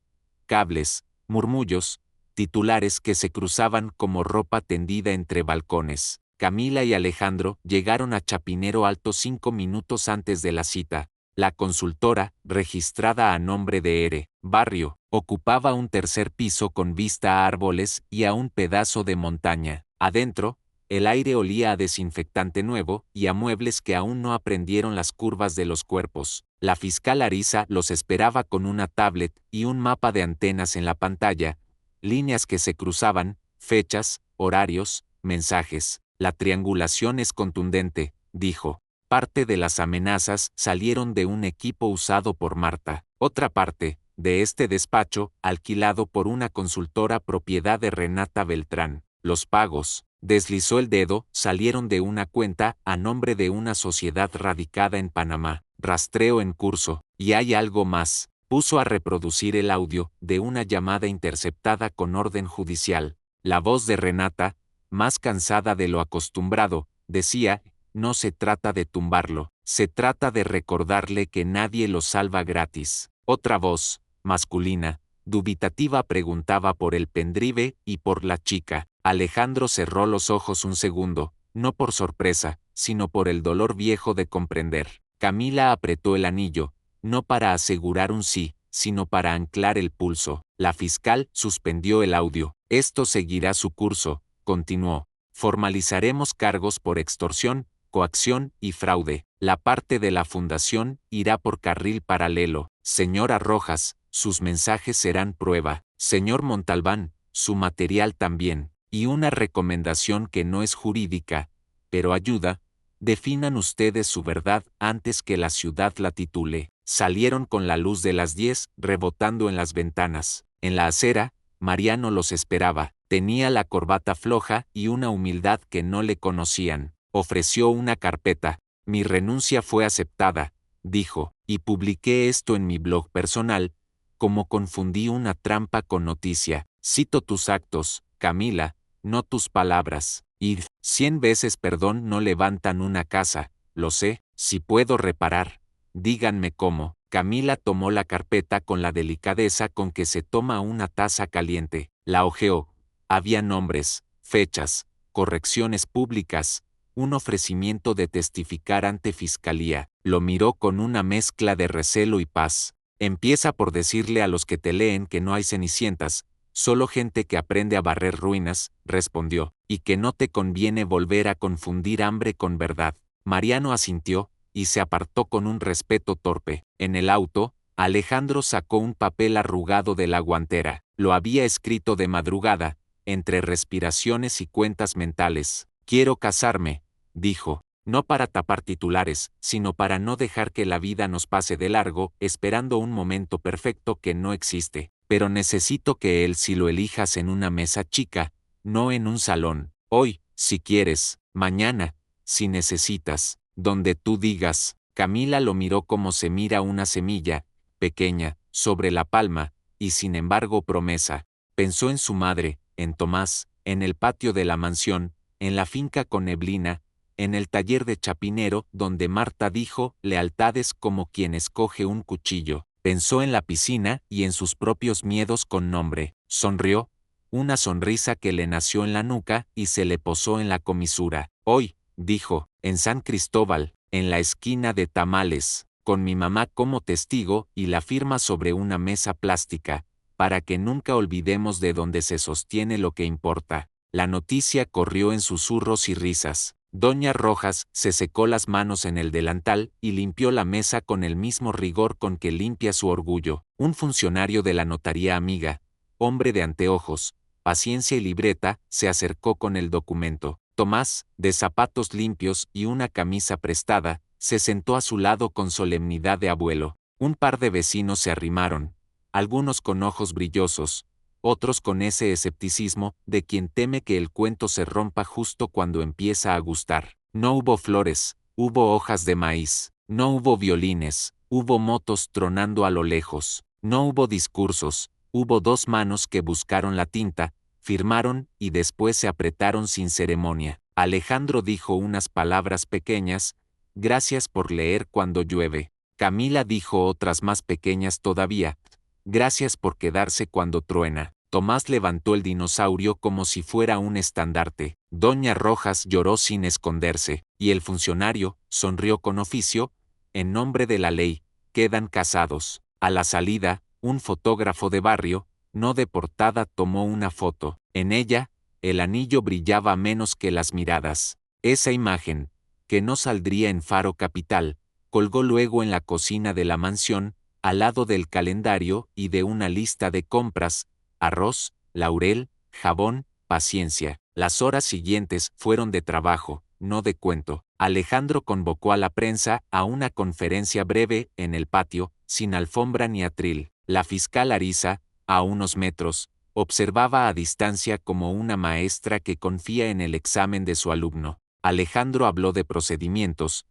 cables, murmullos, titulares que se cruzaban como ropa tendida entre balcones. Camila y Alejandro llegaron a Chapinero Alto 5 minutos antes de la cita. La consultora, registrada a nombre de R. Barrio, ocupaba un tercer piso con vista a árboles y a un pedazo de montaña. Adentro, el aire olía a desinfectante nuevo y a muebles que aún no aprendieron las curvas de los cuerpos. La fiscal Arisa los esperaba con una tablet y un mapa de antenas en la pantalla, líneas que se cruzaban, fechas, horarios, mensajes. La triangulación es contundente, dijo. Parte de las amenazas salieron de un equipo usado por Marta. Otra parte, de este despacho, alquilado por una consultora propiedad de Renata Beltrán. Los pagos, deslizó el dedo, salieron de una cuenta a nombre de una sociedad radicada en Panamá. Rastreo en curso. Y hay algo más. Puso a reproducir el audio de una llamada interceptada con orden judicial. La voz de Renata, más cansada de lo acostumbrado, decía: no se trata de tumbarlo, se trata de recordarle que nadie lo salva gratis. Otra voz, masculina, dubitativa, preguntaba por el pendrive y por la chica. Alejandro cerró los ojos un segundo, no por sorpresa, sino por el dolor viejo de comprender. Camila apretó el anillo, no para asegurar un sí, sino para anclar el pulso. La fiscal suspendió el audio. Esto seguirá su curso, continuó. Formalizaremos cargos por extorsión, coacción y fraude. La parte de la fundación irá por carril paralelo. Señora Rojas, sus mensajes serán prueba. Señor Montalbán, su material también. Y una recomendación que no es jurídica, pero ayuda. Definan ustedes su verdad antes que la ciudad la titule. Salieron con la luz de las 10 rebotando en las ventanas. En la acera, Mariano los esperaba. Tenía la corbata floja y una humildad que no le conocían. Ofreció una carpeta. Mi renuncia fue aceptada, dijo, y publiqué esto en mi blog personal, como confundí una trampa con noticia. Cito tus actos, Camila, no tus palabras. Y 100 veces perdón no levantan una casa, lo sé, si puedo reparar. Díganme cómo. Camila tomó la carpeta con la delicadeza con que se toma una taza caliente. La hojeó. Había nombres, fechas, correcciones públicas, un ofrecimiento de testificar ante fiscalía. Lo miró con una mezcla de recelo y paz. Empieza por decirle a los que te leen que no hay cenicientas, solo gente que aprende a barrer ruinas, respondió, y que no te conviene volver a confundir hambre con verdad. Mariano asintió, y se apartó con un respeto torpe. En el auto, Alejandro sacó un papel arrugado de la guantera. Lo había escrito de madrugada, entre respiraciones y cuentas mentales. Quiero casarme, dijo, no para tapar titulares, sino para no dejar que la vida nos pase de largo, esperando un momento perfecto que no existe. Pero necesito que él sí lo elijas en una mesa chica, no en un salón. Hoy, si quieres, mañana, si necesitas, donde tú digas. Camila lo miró como se mira una semilla, pequeña, sobre la palma, y sin embargo promesa. Pensó en su madre, en Tomás, en el patio de la mansión, en la finca con neblina, en el taller de chapinero donde Marta dijo lealtades como quien escoge un cuchillo. Pensó en la piscina y en sus propios miedos con nombre. Sonrió, una sonrisa que le nació en la nuca y se le posó en la comisura. Hoy, dijo, en San Cristóbal, en la esquina de Tamales, con mi mamá como testigo y la firma sobre una mesa plástica, para que nunca olvidemos de dónde se sostiene lo que importa. La noticia corrió en susurros y risas. Doña Rojas se secó las manos en el delantal y limpió la mesa con el mismo rigor con que limpia su orgullo. Un funcionario de la notaría amiga, hombre de anteojos, paciencia y libreta, se acercó con el documento. Tomás, de zapatos limpios y una camisa prestada, se sentó a su lado con solemnidad de abuelo. Un par de vecinos se arrimaron, algunos con ojos brillosos, otros con ese escepticismo de quien teme que el cuento se rompa justo cuando empieza a gustar. No hubo flores, hubo hojas de maíz, no hubo violines, hubo motos tronando a lo lejos, no hubo discursos, hubo dos manos que buscaron la tinta, firmaron y después se apretaron sin ceremonia. Alejandro dijo unas palabras pequeñas, gracias por leer cuando llueve. Camila dijo otras más pequeñas todavía, gracias por quedarse cuando truena. Tomás levantó el dinosaurio como si fuera un estandarte. Doña Rojas lloró sin esconderse, y el funcionario sonrió con oficio. En nombre de la ley, quedan casados. A la salida, un fotógrafo de barrio, no de portada, tomó una foto. En ella, el anillo brillaba menos que las miradas. Esa imagen, que no saldría en Faro Capital, colgó luego en la cocina de la mansión, al lado del calendario y de una lista de compras: arroz, laurel, jabón, paciencia. Las horas siguientes fueron de trabajo, no de cuento. Alejandro convocó a la prensa a una conferencia breve en el patio, sin alfombra ni atril. La fiscal Arisa, a unos metros, observaba a distancia como una maestra que confía en el examen de su alumno. Alejandro habló de procedimientos,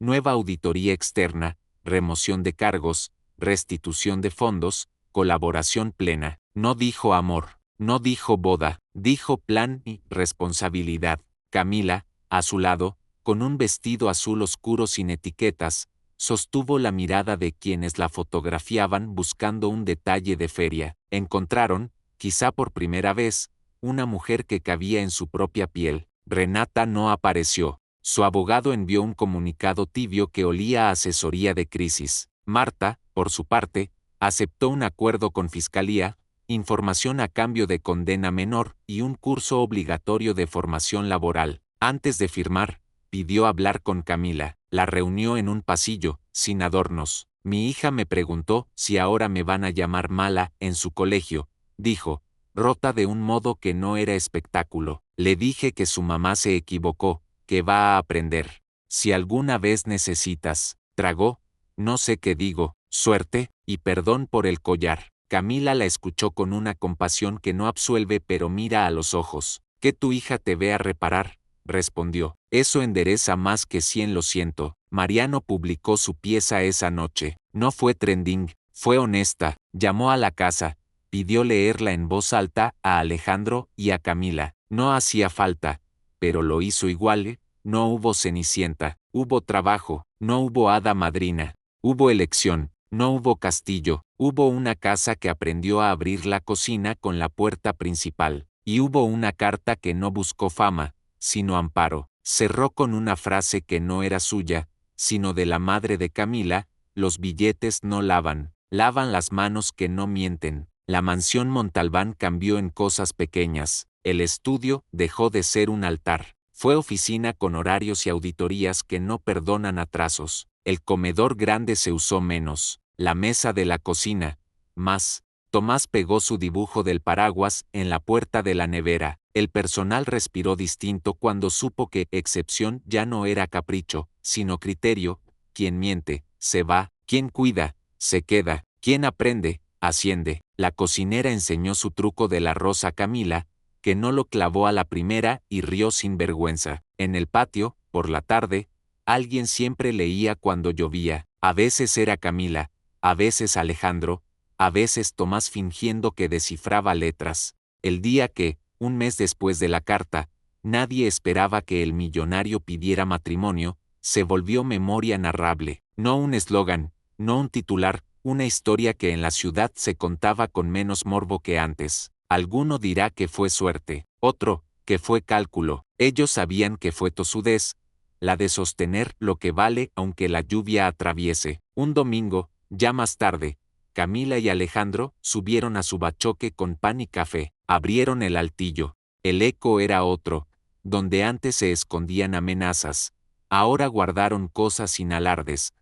nueva auditoría externa, remoción de cargos, restitución de fondos, colaboración plena. No dijo amor, no dijo boda, dijo plan y responsabilidad. Camila, a su lado, con un vestido azul oscuro sin etiquetas, sostuvo la mirada de quienes la fotografiaban buscando un detalle de feria. Encontraron, quizá por primera vez, una mujer que cabía en su propia piel. Renata no apareció. Su abogado envió un comunicado tibio que olía a asesoría de crisis. Marta, por su parte, aceptó un acuerdo con Fiscalía, información a cambio de condena menor y un curso obligatorio de formación laboral. Antes de firmar, pidió hablar con Camila. La reunió en un pasillo, sin adornos. Mi hija me preguntó si ahora me van a llamar mala en su colegio, dijo, rota de un modo que no era espectáculo. Le dije que su mamá se equivocó, que va a aprender. Si alguna vez necesitas, tragó, no sé qué digo, suerte, y perdón por el collar. Camila la escuchó con una compasión que no absuelve pero mira a los ojos. Que tu hija te vea reparar, respondió. Eso endereza más que 100, lo siento. Mariano publicó su pieza esa noche. No fue trending, fue honesta. Llamó a la casa, pidió leerla en voz alta a Alejandro y a Camila. No hacía falta, pero lo hizo igual. No hubo Cenicienta, hubo trabajo, no hubo hada madrina, hubo elección, no hubo castillo, hubo una casa que aprendió a abrir la cocina con la puerta principal, y hubo una carta que no buscó fama, sino amparo. Cerró con una frase que no era suya, sino de la madre de Camila: los billetes no lavan, lavan las manos que no mienten. La mansión Montalbán cambió en cosas pequeñas. El estudio dejó de ser un altar. Fue oficina con horarios y auditorías que no perdonan atrasos. El comedor grande se usó menos. La mesa de la cocina, más. Tomás pegó su dibujo del paraguas en la puerta de la nevera. El personal respiró distinto cuando supo que excepción ya no era capricho, sino criterio. Quien miente, se va. Quien cuida, se queda. Quien aprende, asciende. La cocinera enseñó su truco del arroz a Camila, que no lo clavó a la primera y rió sin vergüenza. En el patio, por la tarde, alguien siempre leía cuando llovía. A veces era Camila, a veces Alejandro, a veces Tomás fingiendo que descifraba letras. El día que, un mes después de la carta, nadie esperaba que el millonario pidiera matrimonio, se volvió memoria narrable. No un eslogan, no un titular, una historia que en la ciudad se contaba con menos morbo que antes. Alguno dirá que fue suerte, otro, que fue cálculo. Ellos sabían que fue tosudez, la de sostener lo que vale aunque la lluvia atraviese. Un domingo, ya más tarde, Camila y Alejandro subieron a su bachoque con pan y café. Abrieron el altillo. El eco era otro, donde antes se escondían amenazas. Ahora guardaron cosas sin alardes.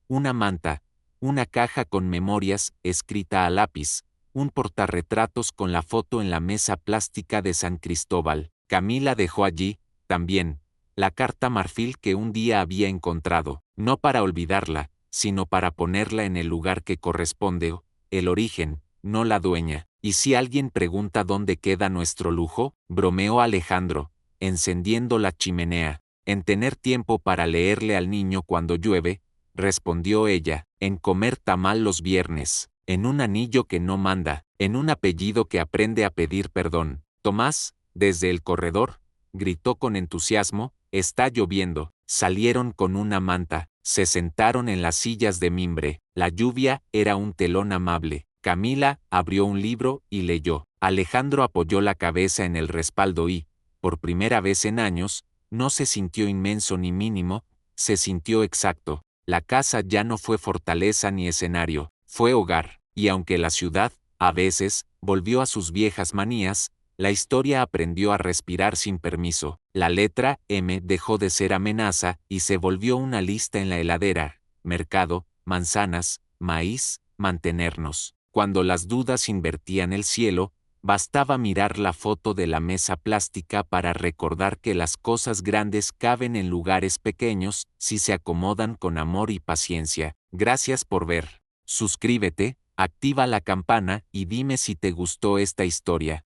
Una manta, una caja con memorias escrita a lápiz, un portarretratos con la foto en la mesa plástica de San Cristóbal. Camila dejó allí, también, la carta marfil que un día había encontrado, no para olvidarla, sino para ponerla en el lugar que corresponde, el origen, no la dueña. ¿Y si alguien pregunta dónde queda nuestro lujo?, bromeó Alejandro, encendiendo la chimenea. En tener tiempo para leerle al niño cuando llueve, respondió ella, en comer tamal los viernes, en un anillo que no manda, en un apellido que aprende a pedir perdón. Tomás, desde el corredor, gritó con entusiasmo: está lloviendo. Salieron con una manta, se sentaron en las sillas de mimbre. La lluvia era un telón amable. Camila abrió un libro y leyó. Alejandro apoyó la cabeza en el respaldo y, por primera vez en años, no se sintió inmenso ni mínimo, se sintió exacto. La casa ya no fue fortaleza ni escenario, fue hogar, y aunque la ciudad, a veces, volvió a sus viejas manías, la historia aprendió a respirar sin permiso. La letra M dejó de ser amenaza y se volvió una lista en la heladera: mercado, manzanas, maíz, mantenernos. Cuando las dudas invertían el cielo, bastaba mirar la foto de la mesa plástica para recordar que las cosas grandes caben en lugares pequeños si se acomodan con amor y paciencia. Gracias por ver. Suscríbete, activa la campana y dime si te gustó esta historia.